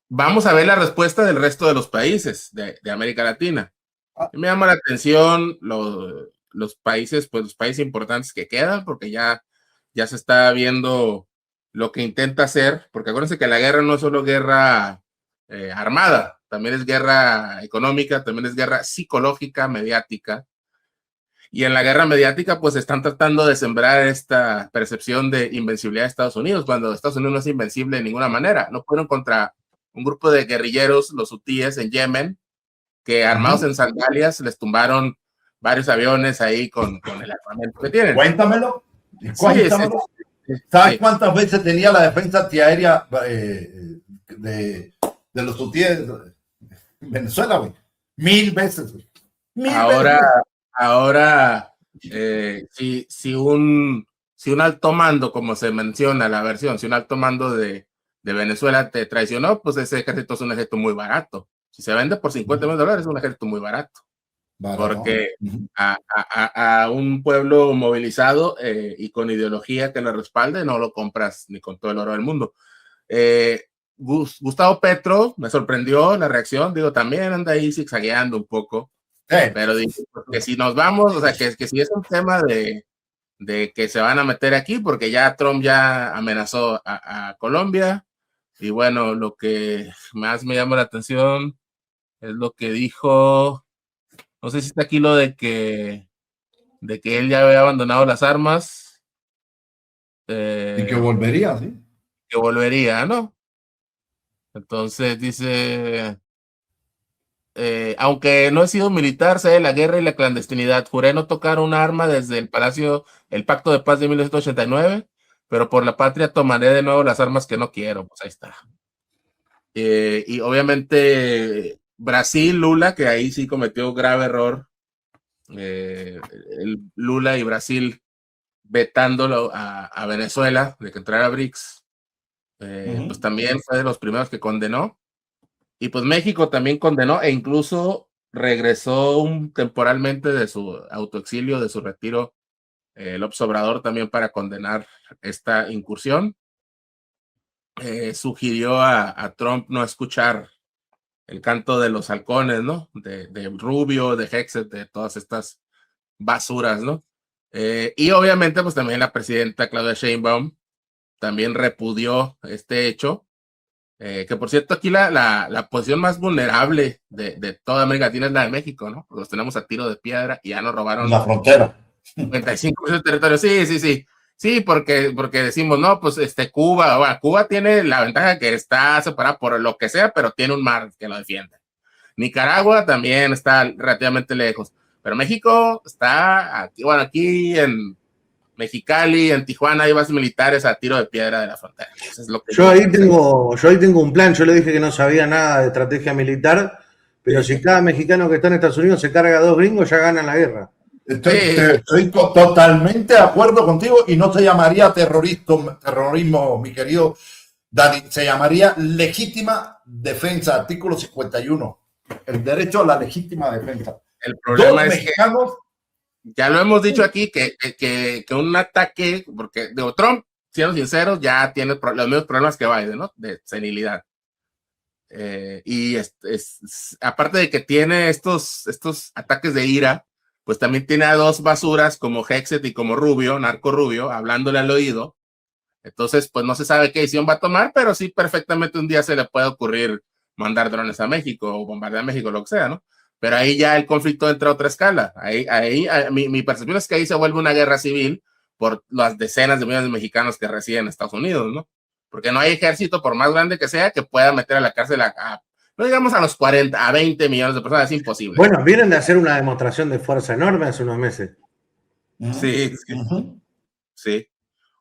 vamos a ver la respuesta del resto de los países de América Latina. Me llama la atención los países, pues los países importantes que quedan, porque ya se está viendo lo que intenta hacer, porque acuérdense que la guerra no es solo guerra armada, también es guerra económica, también es guerra psicológica, mediática. Y en la guerra mediática, pues están tratando de sembrar esta percepción de invencibilidad de Estados Unidos, cuando Estados Unidos no es invencible de ninguna manera. No fueron contra un grupo de guerrilleros, los hutíes en Yemen, que armados en sandalias les tumbaron varios aviones ahí con el armamento que tienen. Cuéntamelo. Cuéntamelo. ¿Sabes cuántas veces tenía la defensa antiaérea de los hutíes en Venezuela, güey? 1000 veces, güey. Ahora, si un alto mando, como se menciona la versión, si un alto mando de Venezuela te traicionó, pues ese ejército es un ejército muy barato. Si se vende por $50 millones, es un ejército muy barato. Porque a un pueblo movilizado y con ideología que lo respalde, no lo compras ni con todo el oro del mundo. Gustavo Petro, me sorprendió la reacción, digo, también anda ahí zigzagueando un poco. Pero digo, que si nos vamos, o sea, que si es un tema de que se van a meter aquí, porque ya Trump ya amenazó a Colombia, y bueno, lo que más me llama la atención es lo que dijo, no sé si está aquí lo de que él ya había abandonado las armas. Y que volvería, ¿sí? Que volvería, ¿no? Entonces dice... aunque no he sido militar, sé de la guerra y la clandestinidad. Juré no tocar un arma desde el Pacto de Paz de 1989, pero por la patria tomaré de nuevo las armas que no quiero. Pues ahí está. Y obviamente Brasil, Lula, que ahí sí cometió un grave error. Lula y Brasil vetándolo a Venezuela de que entrara a BRICS. Pues también fue de los primeros que condenó. Y pues México también condenó e incluso regresó temporalmente de su autoexilio, de su retiro, López Obrador también para condenar esta incursión. Sugirió a Trump no escuchar el canto de los halcones, ¿no? De Rubio, de Hexet, de todas estas basuras, ¿no? Y obviamente pues también la presidenta Claudia Sheinbaum también repudió este hecho. Que por cierto, aquí la posición más vulnerable de toda América Latina es la de México, ¿no? Los tenemos a tiro de piedra y ya nos robaron la frontera. 55% de territorio. Sí, porque decimos, no, pues Cuba tiene la ventaja que está separada por lo que sea, pero tiene un mar que lo defiende. Nicaragua también está relativamente lejos, pero México está aquí en Mexicali, en Tijuana, hay bases militares a tiro de piedra de la frontera. Eso es lo que yo ahí tengo un plan. Yo le dije que no sabía nada de estrategia militar, pero si cada mexicano que está en Estados Unidos se carga a 2 gringos, ya ganan la guerra. Estoy totalmente de acuerdo contigo y no se llamaría terrorismo, mi querido Dani, se llamaría legítima defensa, artículo 51, el derecho a la legítima defensa. El problema Dos es mexicanos, que ya lo hemos dicho aquí, que un ataque, porque digo, Trump, siendo sinceros, ya tiene los mismos problemas que Biden, ¿no? De senilidad. Y aparte de que tiene estos ataques de ira, pues también tiene a dos basuras como Hexet y como Rubio, Narco Rubio, hablándole al oído. Entonces, pues no se sabe qué decisión va a tomar, pero sí perfectamente un día se le puede ocurrir mandar drones a México o bombardear a México, lo que sea, ¿no? Pero ahí ya el conflicto entra a otra escala. Mi percepción es que ahí se vuelve una guerra civil por las decenas de millones de mexicanos que residen en Estados Unidos, ¿no? Porque no hay ejército, por más grande que sea, que pueda meter a la cárcel no digamos a los 40, a 20 millones de personas, es imposible. Bueno, vienen de hacer una demostración de fuerza enorme hace unos meses. Sí, sí.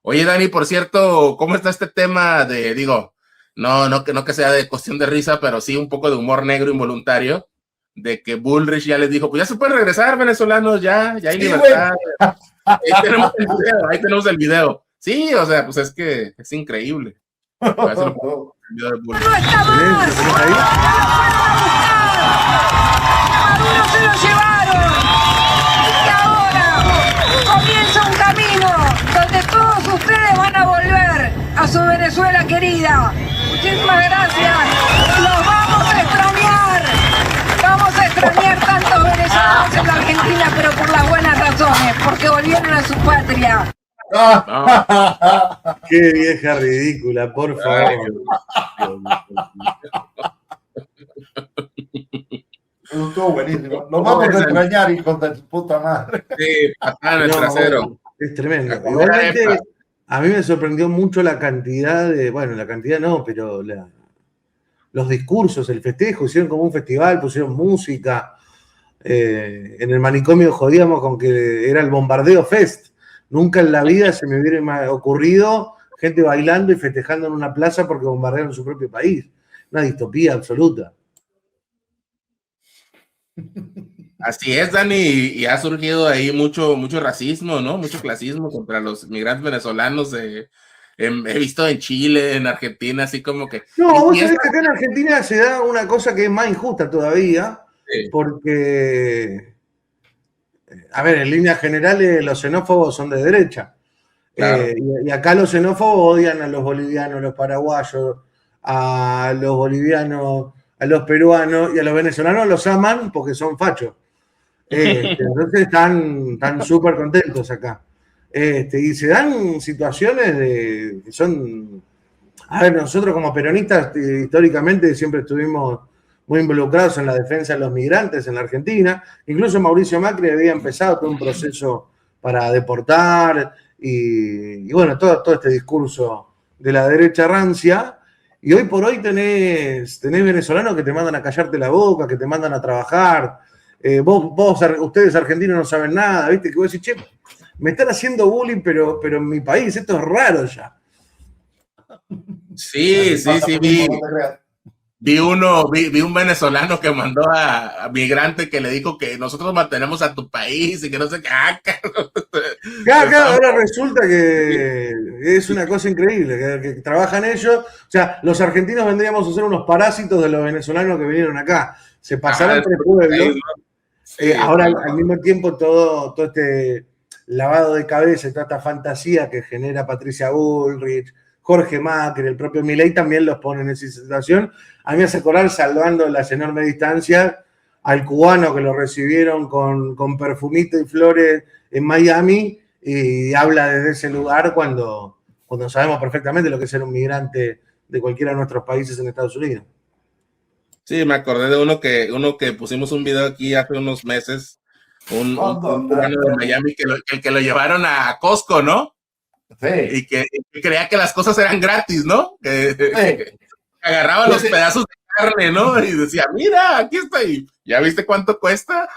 Oye, Dani, por cierto, ¿cómo está este tema de, digo, no que sea de cuestión de risa, pero sí un poco de humor negro involuntario, de que Bullrich ya les dijo, pues ya se pueden regresar, venezolanos, ya hay libertad. Ahí tenemos el video. Sí, o sea, pues es que es increíble. ¡No está más! ¡Maduro se lo llevaron! Y ahora comienza un camino donde todos ustedes van a volver a su Venezuela querida. Muchísimas gracias. Los vamos a extrañar. Vamos a extrañar tantos venezolanos en la Argentina, pero por las buenas razones, porque volvieron a su patria. Qué vieja ridícula, por favor. Eso estuvo buenísimo. Lo vamos a extrañar, hijos de su puta madre. Sí, patada en el trasero. Es tremendo. Igualmente, a mí me sorprendió mucho la cantidad pero los discursos, el festejo, hicieron como un festival, pusieron música. En el manicomio jodíamos con que era el bombardeo fest. Nunca en la vida se me hubiera ocurrido gente bailando y festejando en una plaza porque bombardearon su propio país. Una distopía absoluta. Así es, Dani, y ha surgido ahí mucho racismo, ¿no? Mucho clasismo contra los migrantes venezolanos. He visto en Chile, en Argentina, así como que... No, vos sabés que acá en Argentina se da una cosa que es más injusta todavía, sí. Porque, a ver, en líneas generales los xenófobos son de derecha. Claro. Y acá los xenófobos odian a los bolivianos, a los paraguayos, a los bolivianos, a los peruanos, y a los venezolanos los aman porque son fachos. Entonces están súper contentos acá. Y se dan situaciones que son... A ver, nosotros como peronistas históricamente siempre estuvimos muy involucrados en la defensa de los migrantes en la Argentina. Incluso Mauricio Macri había empezado todo un proceso para deportar y bueno, todo este discurso de la derecha rancia. Y hoy por hoy tenés venezolanos que te mandan a callarte la boca, que te mandan a trabajar. Ustedes argentinos no saben nada, ¿viste? Que vos decís, che, me están haciendo bullying, pero en mi país esto es raro ya. Sí, vi un venezolano que mandó a migrante que le dijo que nosotros mantenemos a tu país y que no sé qué. Ahora resulta que es una cosa increíble, que trabajan ellos. O sea, los argentinos vendríamos a ser unos parásitos de los venezolanos que vinieron acá. Se pasaron entre pueblos. Ahora, al mismo tiempo, todo este lavado de cabeza y toda esta fantasía que genera Patricia Bullrich, Jorge Macri, el propio Milei también los pone en esa situación. A mí me hace acordar, salvando las enormes distancias, al cubano que lo recibieron con perfumito y flores en Miami y habla desde ese lugar cuando sabemos perfectamente lo que es ser un migrante de cualquiera de nuestros países en Estados Unidos. Sí, me acordé de uno que pusimos un video aquí hace unos meses, un cubano de Miami que lo llevaron a Costco, ¿no? Sí. Y que creía que las cosas eran gratis, ¿no? Que agarraba los pedazos de carne, ¿no? Y decía, mira, aquí está. Y ¿ya viste cuánto cuesta?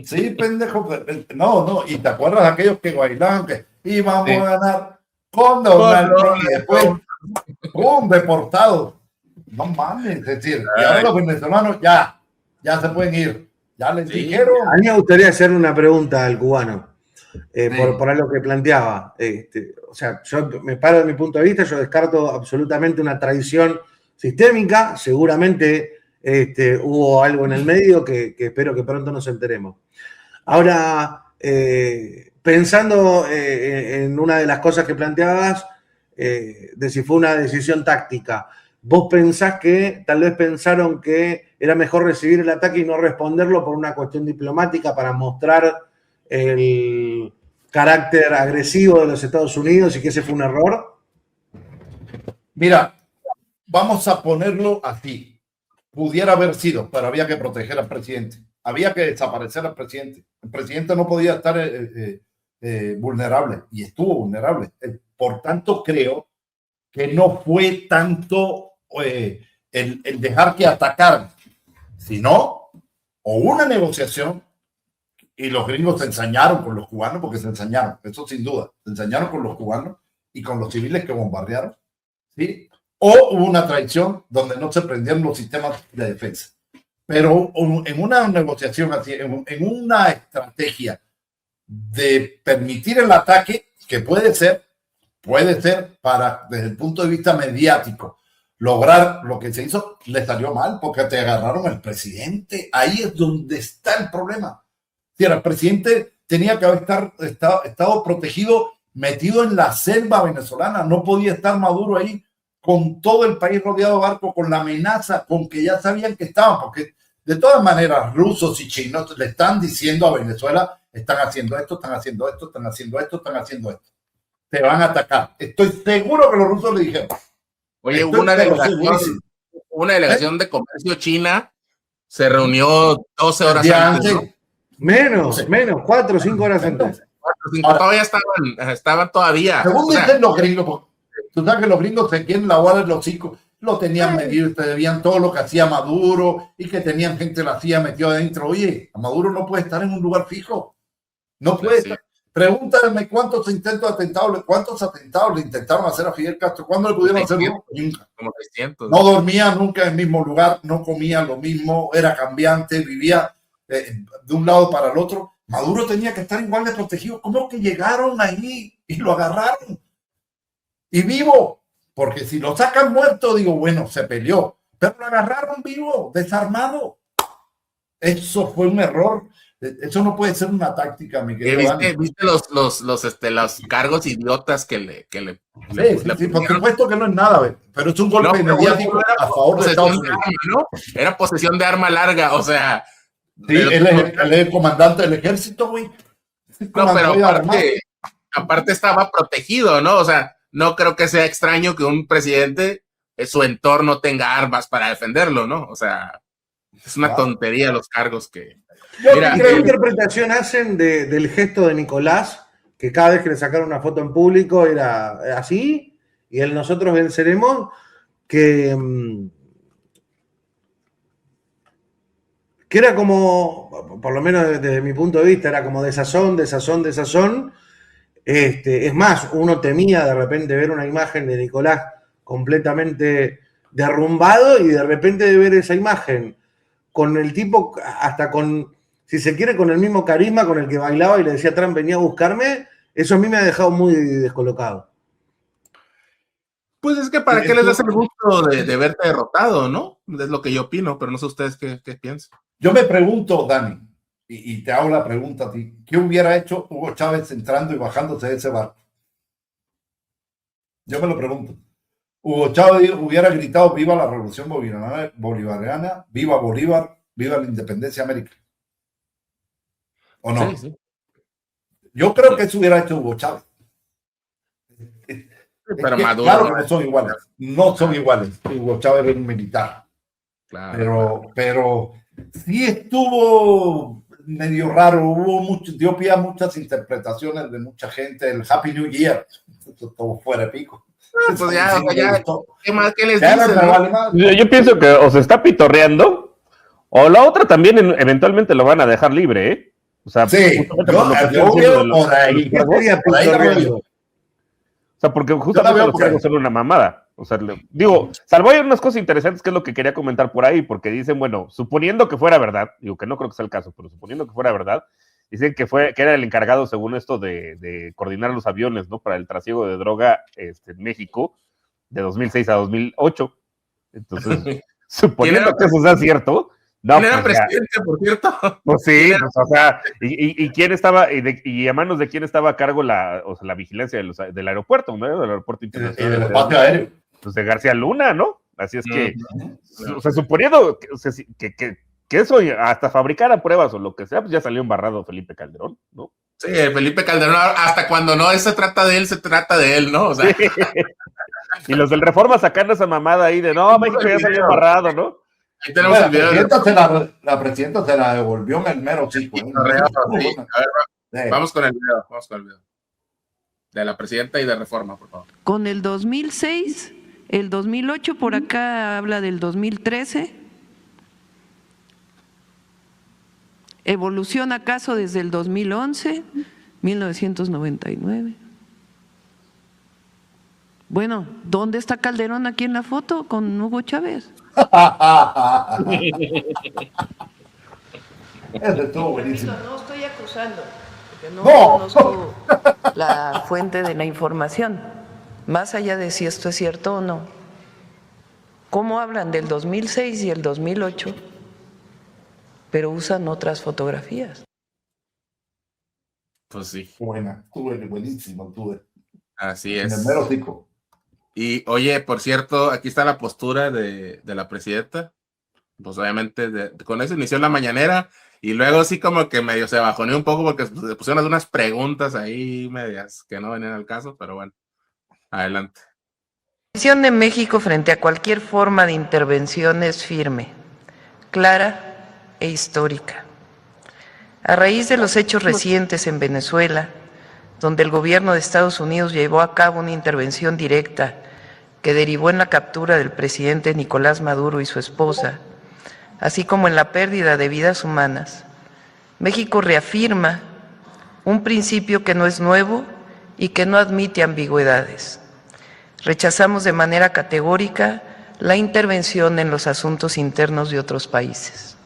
Sí, pendejo. No. Y te acuerdas de aquellos que bailaban que íbamos a ganar con Donald Trump y después, ¡pum!, deportados. No mames, es decir, y ahora los venezolanos ya se pueden ir. Ya les Sí. dijeron. A mí me gustaría hacerle una pregunta al cubano, Sí. por algo que planteaba. O sea, yo me paro de mi punto de vista, yo descarto absolutamente una traición sistémica, seguramente hubo algo en el medio que espero que pronto nos enteremos. Ahora, pensando en una de las cosas que planteabas, de si fue una decisión táctica, ¿vos pensás que tal vez pensaron que era mejor recibir el ataque y no responderlo por una cuestión diplomática para mostrar el carácter agresivo de los Estados Unidos y que ese fue un error? Mira, vamos a ponerlo así. Pudiera haber sido, pero había que proteger al presidente. Había que desaparecer al presidente. El presidente no podía estar vulnerable y estuvo vulnerable. Por tanto, creo que no fue tanto el dejar que atacaran, sino o una negociación, y los gringos se ensañaron con los cubanos, porque se ensañaron, eso sin duda, se ensañaron con los cubanos y con los civiles que bombardearon, ¿sí? O hubo una traición donde no se prendieron los sistemas de defensa. Pero en una negociación así, en una estrategia de permitir el ataque, que puede ser para, desde el punto de vista mediático, lograr lo que se hizo, le salió mal porque te agarraron al presidente. Ahí es donde está el problema. Si el presidente tenía que haber estado protegido, metido en la selva venezolana, no podía estar Maduro ahí con todo el país rodeado de barcos, con la amenaza, con que ya sabían que estaban, porque de todas maneras rusos y chinos le están diciendo a Venezuela, están haciendo esto, están haciendo esto, están haciendo esto, están haciendo esto. Te van a atacar. Estoy seguro que los rusos le dijeron. Oye, hubo una delegación de comercio china, se reunió 12 horas antes, ¿no? Menos, 4 o 5 horas antes. 4 o 5, todavía estaban todavía. Según dicen los gringos, tú sabes que los gringos se quieren lavar el hocico, lo tenían medido, te debían todo lo que hacía Maduro y que tenían gente de la CIA metido adentro. Oye, Maduro no puede estar en un lugar fijo. No puede estar. Pregúntame cuántos atentados le intentaron hacer a Fidel Castro. ¿Cuándo le pudieron hacer? Nunca. Como 600. No dormía nunca en el mismo lugar, no comía lo mismo, era cambiante, vivía de un lado para el otro. Maduro tenía que estar igual de protegido. ¿Cómo que llegaron ahí y lo agarraron? Y vivo, porque si lo sacan muerto, digo, bueno, se peleó, pero lo agarraron vivo, desarmado. Eso fue un error. Eso no puede ser una táctica, mi querido. ¿Viste los cargos idiotas que le sí, por supuesto que no es nada, pero es un golpe mediático a favor de Estados Unidos. ¿No? Era posesión de arma larga, o sea. Sí, él es el comandante del ejército, güey. No, pero aparte estaba protegido, ¿no? O sea, no creo que sea extraño que un presidente, su entorno tenga armas para defenderlo, ¿no? O sea, es una tontería los cargos que... Mira, ¿qué interpretación hacen del gesto de Nicolás? Que cada vez que le sacaron una foto en público era así, y nosotros venceremos, que era como, por lo menos desde mi punto de vista, era como desazón. Es más, uno temía de repente ver una imagen de Nicolás completamente derrumbado y de repente de ver esa imagen con el tipo, hasta con, si se quiere, con el mismo carisma con el que bailaba y le decía a Trump, venía a buscarme, eso a mí me ha dejado muy descolocado. Pues es que para qué les das el gusto de verte derrotado, ¿no? Es lo que yo opino, pero no sé ustedes qué piensan. Yo me pregunto, Dani, y te hago la pregunta a ti, ¿qué hubiera hecho Hugo Chávez entrando y bajándose de ese barco? Yo me lo pregunto. Hugo Chávez hubiera gritado viva la revolución bolivariana, viva Bolívar, viva la independencia de América. ¿O no? Sí, sí. Yo creo que eso hubiera hecho Hugo Chávez. Pero Maduro, claro que no son iguales. No son iguales. Hugo Chávez era un militar. Claro. Pero sí estuvo medio raro. Hubo dio pie a muchas interpretaciones de mucha gente. El Happy New Year. Todo fuera de pico. Pues ya, ¿qué más? ¿Qué les dicen? Yo pienso que o se está pitorreando, o la otra también eventualmente lo van a dejar libre, ¿eh? O sea, sí, yo veo por ahí. O sea, porque justamente los cargos son una mamada. O sea, digo, salvo hay unas cosas interesantes que es lo que quería comentar por ahí, porque dicen, bueno, suponiendo que fuera verdad, digo que no creo que sea el caso, pero suponiendo que fuera verdad, dicen que era el encargado, según esto, de coordinar los aviones, ¿no? Para el trasiego de droga en México, de 2006 a 2008. Entonces, suponiendo que eso sea cierto, no, ¿Quién era pues presidente, por cierto? pues sí, pues, o sea, y quién estaba, y a manos de quién estaba a cargo la vigilancia del aeropuerto, ¿no? Del aeropuerto Y internacional. del espacio aéreo. Pues de García Luna, ¿no? Así es que, Claro. o sea, suponiendo que eso hasta fabricara pruebas o lo que sea, pues ya salió embarrado Felipe Calderón, ¿no? Sí, Felipe Calderón, hasta cuando no se trata de él, ¿no? O sea, Sí. Y los del Reforma sacando esa mamada ahí de, no, México ya salió embarrado, ¿no? ahí tenemos el video. La presidenta se la devolvió en el mero chico. Sí. A ver, vamos con el video. De la presidenta y de Reforma, por favor. Con el 2006, el 2008, por acá habla del 2013. ¿Evoluciona acaso desde el 2011, 1999? Bueno, ¿dónde está Calderón aquí en la foto con Hugo Chávez? Eso estuvo buenísimo. No estoy acusando, porque no ¡No! conozco la fuente de la información, más allá de si esto es cierto o no. ¿Cómo hablan del 2006 y el 2008, pero usan otras fotografías? Pues sí, Buenísimo, estuve. así En el es. mero chico. Y oye, por cierto, aquí está la postura de la presidenta. Pues obviamente con eso inició la mañanera y luego sí como que medio se bajoneó un poco porque le pusieron algunas preguntas ahí medias que no venían al caso, pero bueno, adelante. La posición de México frente a cualquier forma de intervención es firme, clara e histórica. A raíz de los hechos recientes en Venezuela, donde el gobierno de Estados Unidos llevó a cabo una intervención directa que derivó en la captura del presidente Nicolás Maduro y su esposa, así como en la pérdida de vidas humanas, México reafirma un principio que no es nuevo y que no admite ambigüedades. Rechazamos de manera categórica la intervención en los asuntos internos de otros países.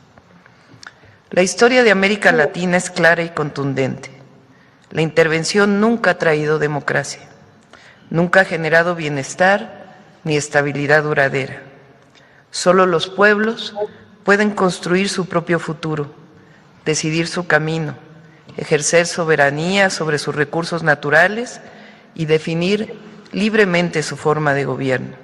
La historia de América Latina es clara y contundente. La intervención nunca ha traído democracia, nunca ha generado bienestar ni estabilidad duradera. Solo los pueblos pueden construir su propio futuro, decidir su camino, ejercer soberanía sobre sus recursos naturales y definir libremente su forma de gobierno.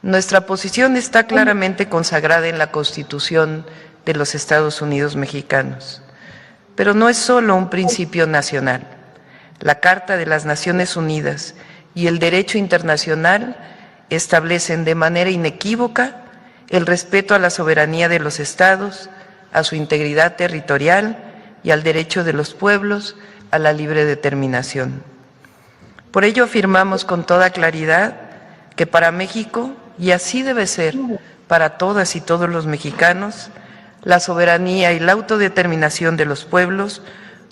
Nuestra posición está claramente consagrada en la Constitución de los Estados Unidos mexicanos, pero no es solo un principio nacional. La Carta de las Naciones Unidas y el derecho internacional establecen de manera inequívoca el respeto a la soberanía de los estados, a su integridad territorial y al derecho de los pueblos a la libre determinación. Por ello afirmamos con toda claridad que para México, y así debe ser para todas y todos los mexicanos, la soberanía y la autodeterminación de los pueblos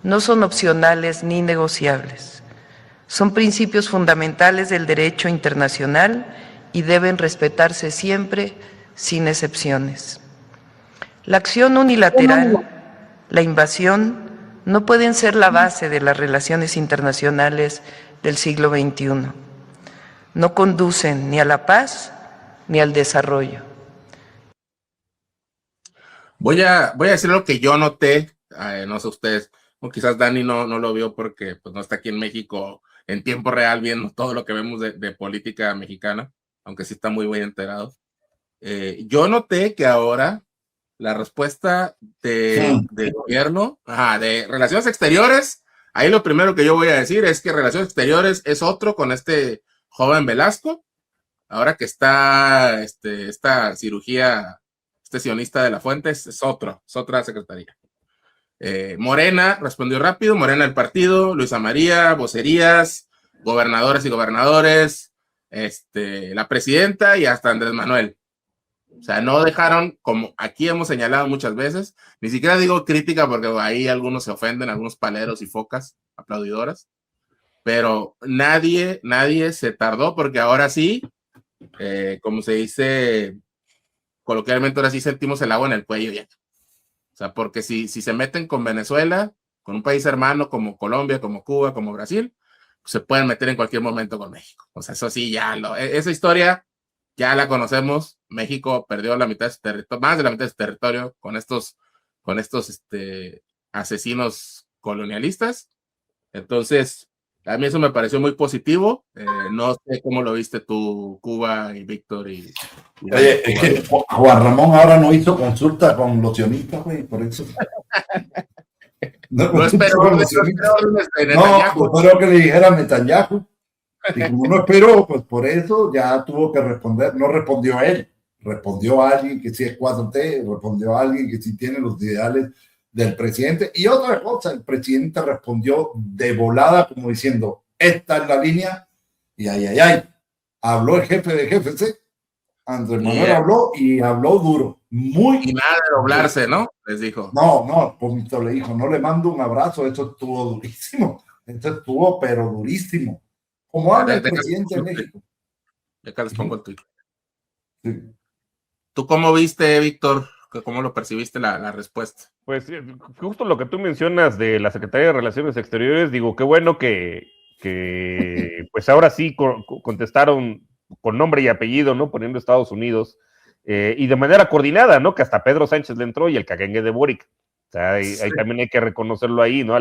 no son opcionales ni negociables. Son principios fundamentales del derecho internacional y deben respetarse siempre, sin excepciones. La acción unilateral, la invasión, no pueden ser la base de las relaciones internacionales del siglo XXI. No conducen ni a la paz ni al desarrollo. Voy a decir lo que yo noté, no sé ustedes, o quizás Dani no lo vio porque pues, no está aquí en México en tiempo real viendo todo lo que vemos de política mexicana, aunque sí está muy bien enterado. Yo noté que ahora la respuesta de gobierno, de relaciones exteriores, ahí lo primero que yo voy a decir es que relaciones exteriores es otro con este joven Velasco, ahora que está esta cirugía, este sionista de la Fuente, es otra secretaría. Morena respondió rápido, Morena el partido, Luisa María, vocerías, gobernadores y gobernadores, la presidenta y hasta Andrés Manuel. O sea, no dejaron, como aquí hemos señalado muchas veces, ni siquiera digo crítica porque ahí algunos se ofenden, algunos paleros y focas aplaudidoras, pero nadie se tardó porque ahora sí, como se dice coloquialmente, ahora sí sentimos el agua en el cuello ya. O sea, porque si se meten con Venezuela, con un país hermano como Colombia, como Cuba, como Brasil, se pueden meter en cualquier momento con México. O sea, eso sí, esa historia ya la conocemos. México perdió la mitad de su territorio, más de la mitad de su territorio con estos asesinos colonialistas. Entonces, a mí eso me pareció muy positivo. No sé cómo lo viste tú, Cuba y Víctor. Oye, es que Juan Ramón ahora no hizo consulta con los sionistas, güey, por eso. No espero que le dijera a Netanyahu. Y como no esperó, pues por eso ya tuvo que responder. No respondió él, respondió a alguien que sí es 4T, respondió a alguien que sí tiene los ideales del presidente. Y otra cosa, el presidente respondió de volada, como diciendo, esta es la línea, y ay. Habló el jefe de GFC, Andrés Manuel habló y habló duro, y nada de doblarse, ¿no? Les dijo. No, Pomito le dijo, no le mando un abrazo, eso estuvo durísimo, pero durísimo. Como habla el presidente de México. Acá les pongo el tuit. Sí. ¿Tú cómo viste, Víctor? ¿Cómo lo percibiste la respuesta? Pues justo lo que tú mencionas de la Secretaría de Relaciones Exteriores, digo, qué bueno que pues ahora sí contestaron con nombre y apellido, ¿no? Poniendo Estados Unidos, y de manera coordinada, ¿no? Que hasta Pedro Sánchez le entró y el caguengue de Boric. O sea, ahí también hay que reconocerlo ahí, ¿no?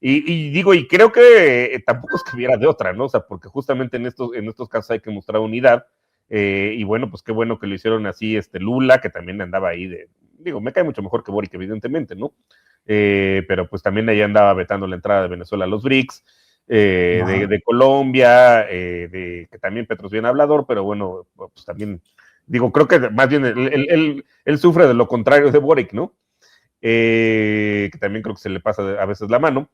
Y digo, y creo que tampoco es que hubiera de otra, ¿no? O sea, porque justamente en estos casos hay que mostrar unidad, y bueno, pues qué bueno que lo hicieron así, Lula, que también andaba ahí digo, me cae mucho mejor que Boric, evidentemente, ¿no? Pero pues también ahí andaba vetando la entrada de Venezuela a los BRICS, de Colombia, que también Petro es bien hablador, pero bueno, pues también, digo, creo que más bien él sufre de lo contrario de Boric, ¿no? Que también creo que se le pasa a veces la mano.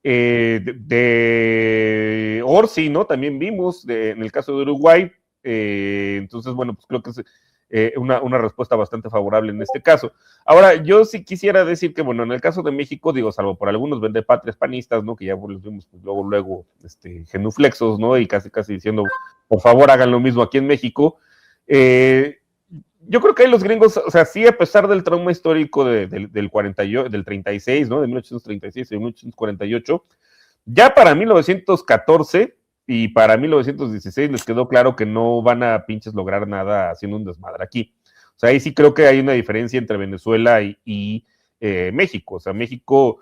De Orsi, ¿no? También vimos en el caso de Uruguay. Entonces, bueno, pues creo que es una respuesta bastante favorable en este caso. Ahora, yo sí quisiera decir que, bueno, en el caso de México, digo, salvo por algunos vendepatrias panistas, ¿no? Que ya los vimos pues, luego, genuflexos, ¿no? Y casi diciendo, por favor, hagan lo mismo aquí en México. Yo creo que ahí los gringos, o sea, sí, a pesar del trauma histórico del 36, ¿no? De 1836 y 1848, ya para 1914 y para 1916 les quedó claro que no van a pinches lograr nada haciendo un desmadre aquí. O sea, ahí sí creo que hay una diferencia entre Venezuela y México. O sea, México,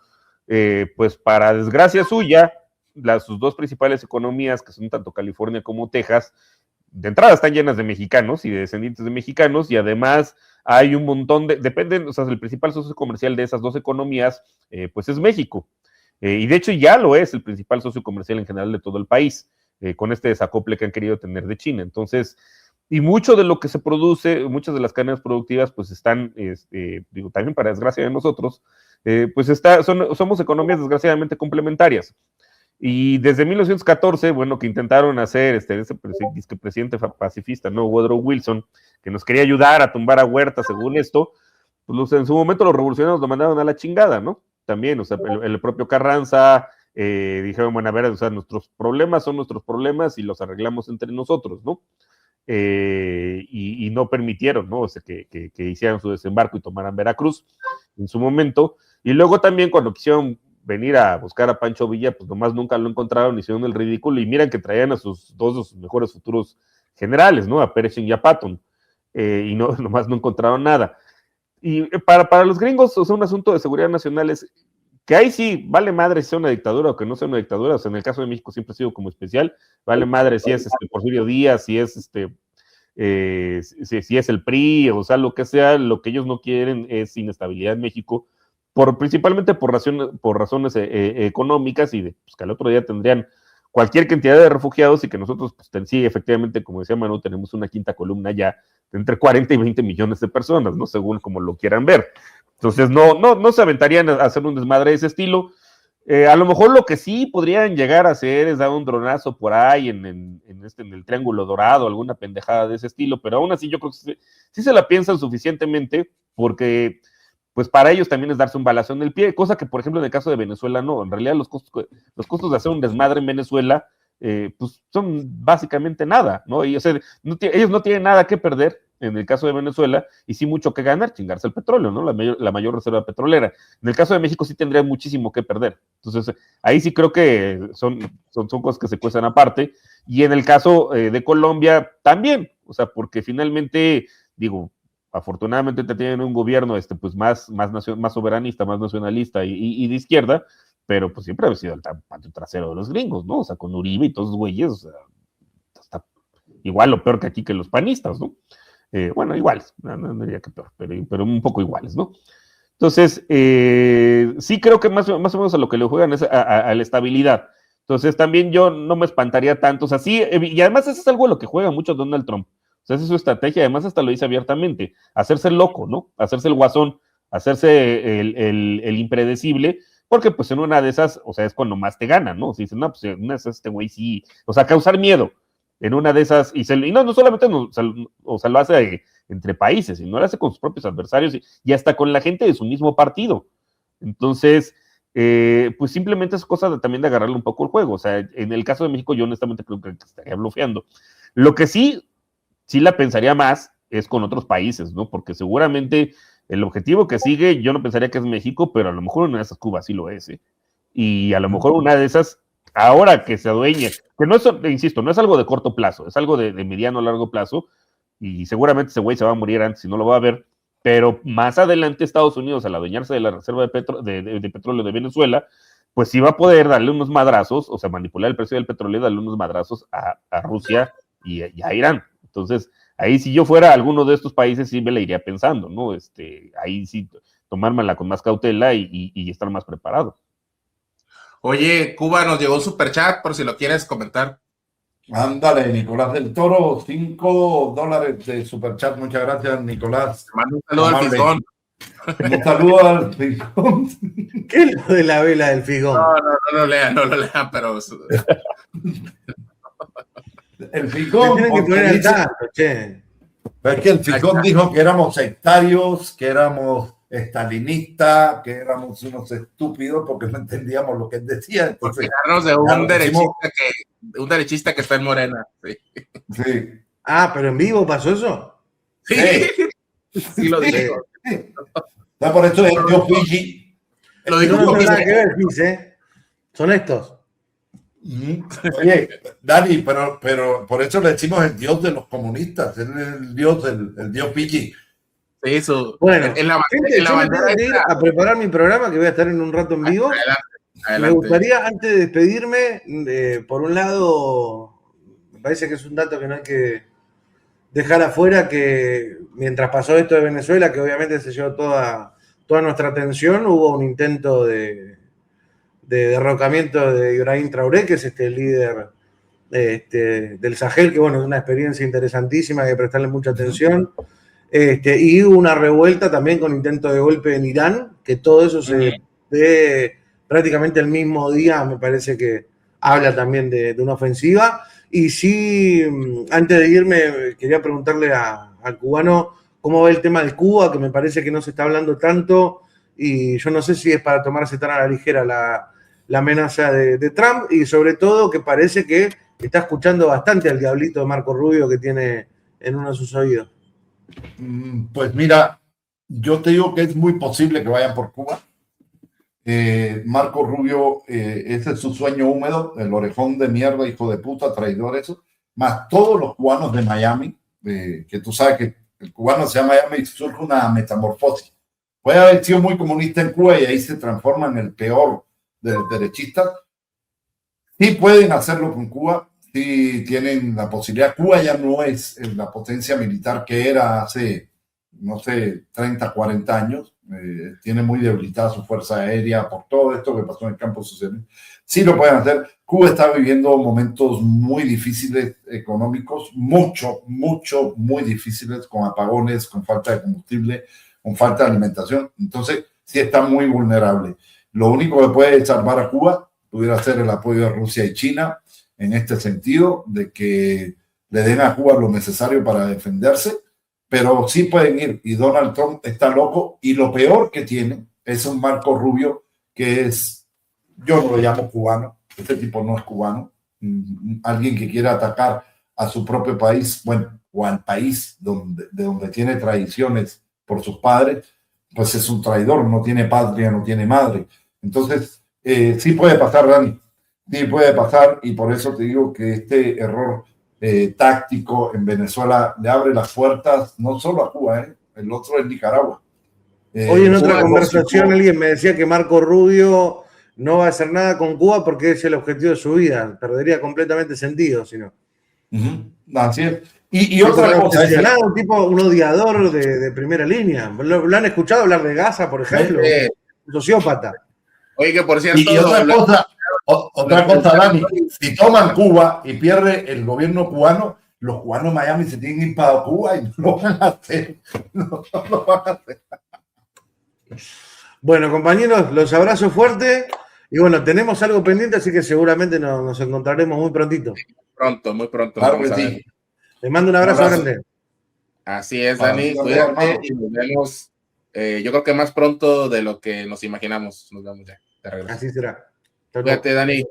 pues para desgracia suya, sus dos principales economías, que son tanto California como Texas, de entrada están llenas de mexicanos y de descendientes de mexicanos, y además hay un montón dependen, o sea, el principal socio comercial de esas dos economías, pues es México. Y de hecho ya lo es el principal socio comercial en general de todo el país, con este desacople que han querido tener de China. Entonces, y mucho de lo que se produce, muchas de las cadenas productivas, pues están, digo, también para desgracia de nosotros, pues somos economías desgraciadamente complementarias. Y desde 1914, bueno, que intentaron hacer ese presidente pacifista, ¿no? Woodrow Wilson, que nos quería ayudar a tumbar a Huerta, según esto, pues en su momento los revolucionarios lo mandaron a la chingada, ¿no? También, o sea, el propio Carranza, dijeron, bueno, a ver, o sea, nuestros problemas son nuestros problemas y los arreglamos entre nosotros, ¿no? Y no permitieron, ¿no? O sea, que hicieran su desembarco y tomaran Veracruz en su momento. Y luego también cuando quisieron venir a buscar a Pancho Villa, pues nomás nunca lo encontraron, hicieron el ridículo, y miran que traían a dos de sus mejores futuros generales, ¿no? A Pershing y a Patton, y nomás no encontraron nada. Y para los gringos, o sea, un asunto de seguridad nacional es que ahí sí, vale madre si sea una dictadura o que no sea una dictadura. O sea, en el caso de México siempre ha sido como especial, vale madre si es Porfirio Díaz, si es si es el PRI, o sea, lo que sea, lo que ellos no quieren es inestabilidad en México, principalmente por razones económicas, y pues, que al otro día tendrían cualquier cantidad de refugiados, y que nosotros, pues, sí, efectivamente, como decía Manu, tenemos una quinta columna ya de entre 40 y 20 millones de personas, ¿no? Según como lo quieran ver. Entonces, no se aventarían a hacer un desmadre de ese estilo. A lo mejor lo que sí podrían llegar a hacer es dar un dronazo por ahí en el Triángulo Dorado, alguna pendejada de ese estilo, pero aún así yo creo que sí se la piensan suficientemente, porque pues para ellos también es darse un balazo en el pie, cosa que por ejemplo en el caso de Venezuela no. En realidad los costos de hacer un desmadre en Venezuela pues son básicamente nada, ¿no? Y, o sea, ellos no tienen nada que perder en el caso de Venezuela, y sí mucho que ganar, chingarse el petróleo, ¿no? La mayor reserva petrolera. En el caso de México sí tendría muchísimo que perder. Entonces, ahí sí creo que son cosas que se cuestan aparte. Y en el caso de Colombia también, o sea, porque finalmente, digo, afortunadamente tienen un gobierno pues más soberanista, más nacionalista y de izquierda, pero pues siempre ha sido el patio trasero de los gringos, ¿no? O sea, con Uribe y todos los güeyes, o sea, hasta igual o peor que aquí que los panistas, ¿no? Bueno, iguales, no diría que peor, pero un poco iguales, ¿no? Entonces, sí creo que más o menos a lo que le juegan es a la estabilidad. Entonces, también yo no me espantaría tanto, o sea, sí, y además eso es algo a lo que juega mucho Donald Trump. O sea, esa es su estrategia, además hasta lo dice abiertamente, hacerse el loco, ¿no? Hacerse el guasón, hacerse el impredecible, porque pues en una de esas, o sea, es cuando más te ganan, ¿no? Si dicen, no, pues en una de esas este güey sí, o sea, causar miedo. En una de esas, y no solamente o sea, lo hace entre países, sino lo hace con sus propios adversarios y hasta con la gente de su mismo partido. Entonces, pues simplemente es cosa también de agarrarle un poco el juego. O sea, en el caso de México, yo honestamente creo que estaría blofeando. Lo que sí la pensaría más es con otros países, ¿no? Porque seguramente el objetivo que sigue, yo no pensaría que es México, pero a lo mejor una de esas Cuba sí lo es, ¿eh? Y a lo mejor una de esas ahora que se adueñe, que no es, insisto, no es algo de corto plazo, es algo de mediano a largo plazo, y seguramente ese güey se va a morir antes y no lo va a ver, pero más adelante Estados Unidos, al adueñarse de la reserva de petróleo de Venezuela, pues sí va a poder darle unos madrazos, o sea, manipular el precio del petróleo y darle unos madrazos a Rusia y a Irán. Entonces, ahí si yo fuera alguno de estos países, sí me la iría pensando, ¿no? Ahí sí tomármela con más cautela y estar más preparado. Oye, Cuba, nos llegó un superchat por si lo quieres comentar. Ándale, Nicolás del Toro, $5 de superchat. Muchas gracias, Nicolás. Te mando un saludo al Fijón. Un saludo al Fijón. ¿Qué es lo de la vela del Fijón? No lo lean, pero... El Fijón. Tienen que poner al tanto, che. Pero es que el Fijón dijo que éramos sectarios, que éramos estalinistas, que éramos unos estúpidos porque no entendíamos lo que él decía. Entonces, de un derechista que está en Morena. Sí. Sí. Ah, pero en vivo pasó eso. Sí lo dijo. Por eso es Dios Fiji. Lo dijo no tiene nada que ver, dice. Son estos. Oye, Dani, pero por eso le decimos el dios de los comunistas, es el dios Fiji. Sí, eso. Bueno, en la yo me tengo que ir a preparar mi programa, que voy a estar en un rato en vivo. Adelante. Me gustaría, antes de despedirme, por un lado, me parece que es un dato que no hay que dejar afuera, que mientras pasó esto de Venezuela, que obviamente se llevó toda nuestra atención, hubo un intento de derrocamiento de Ibrahim Traoré, que es el líder del Sahel, que bueno, es una experiencia interesantísima, hay que prestarle mucha atención. Y hubo una revuelta también con intento de golpe en Irán, que todo eso se ve prácticamente el mismo día, me parece que habla también de una ofensiva. Y sí, antes de irme, quería preguntarle al cubano cómo ve el tema de Cuba, que me parece que no se está hablando tanto, y yo no sé si es para tomarse tan a la ligera la amenaza de Trump, y sobre todo que parece que está escuchando bastante al diablito de Marco Rubio que tiene en uno de sus oídos. Pues mira, yo te digo que es muy posible que vayan por Cuba. Marco Rubio, ese es su sueño húmedo, el orejón de mierda, hijo de puta, traidor, eso, más todos los cubanos de Miami, que tú sabes que el cubano se llama Miami y surge una metamorfosis. Puede haber sido muy comunista en Cuba y ahí se transforma en el peor de los derechistas. Sí pueden hacerlo con Cuba, sí tienen la posibilidad. Cuba ya no es la potencia militar que era hace, no sé, 30, 40 años. Tiene muy debilitada su fuerza aérea por todo esto que pasó en el campo social. Sí lo pueden hacer. Cuba está viviendo momentos muy difíciles económicos, muy difíciles, con apagones, con falta de combustible, con falta de alimentación. Entonces, sí está muy vulnerable. Lo único que puede salvar a Cuba pudiera ser el apoyo de Rusia y China en este sentido, de que le den a Cuba lo necesario para defenderse, pero sí pueden ir. Y Donald Trump está loco, y lo peor que tiene es un Marco Rubio que es, yo no lo llamo cubano, este tipo no es cubano, alguien que quiera atacar a su propio país, bueno, o al país de donde tiene tradiciones por sus padres, pues es un traidor, no tiene patria, no tiene madre. Entonces, sí puede pasar, Dani, sí puede pasar, y por eso te digo que este error táctico en Venezuela le abre las puertas no solo a Cuba, el otro es Nicaragua. Hoy en otra conversación alguien me decía que Marco Rubio no va a hacer nada con Cuba porque es el objetivo de su vida, perdería completamente sentido, si no. Así es. Y otra cosa. Un tipo, un odiador de primera línea. ¿Lo han escuchado hablar de Gaza, por ejemplo? Un sociópata. Oye, que por cierto. Y otra cosa, Dani, si toman Cuba y pierde el gobierno cubano, los cubanos en Miami se tienen que ir para Cuba y no lo van a hacer. No lo van a hacer. Bueno, compañeros, los abrazo fuerte. Y bueno, tenemos algo pendiente, así que seguramente nos encontraremos muy prontito. Muy pronto. Claro que sí. Les mando un abrazo grande. Así es, Dani. Cuídate y nos vemos. Yo creo que más pronto de lo que nos imaginamos. Nos vemos ya. De regreso. Así será. Cuídate, Dani.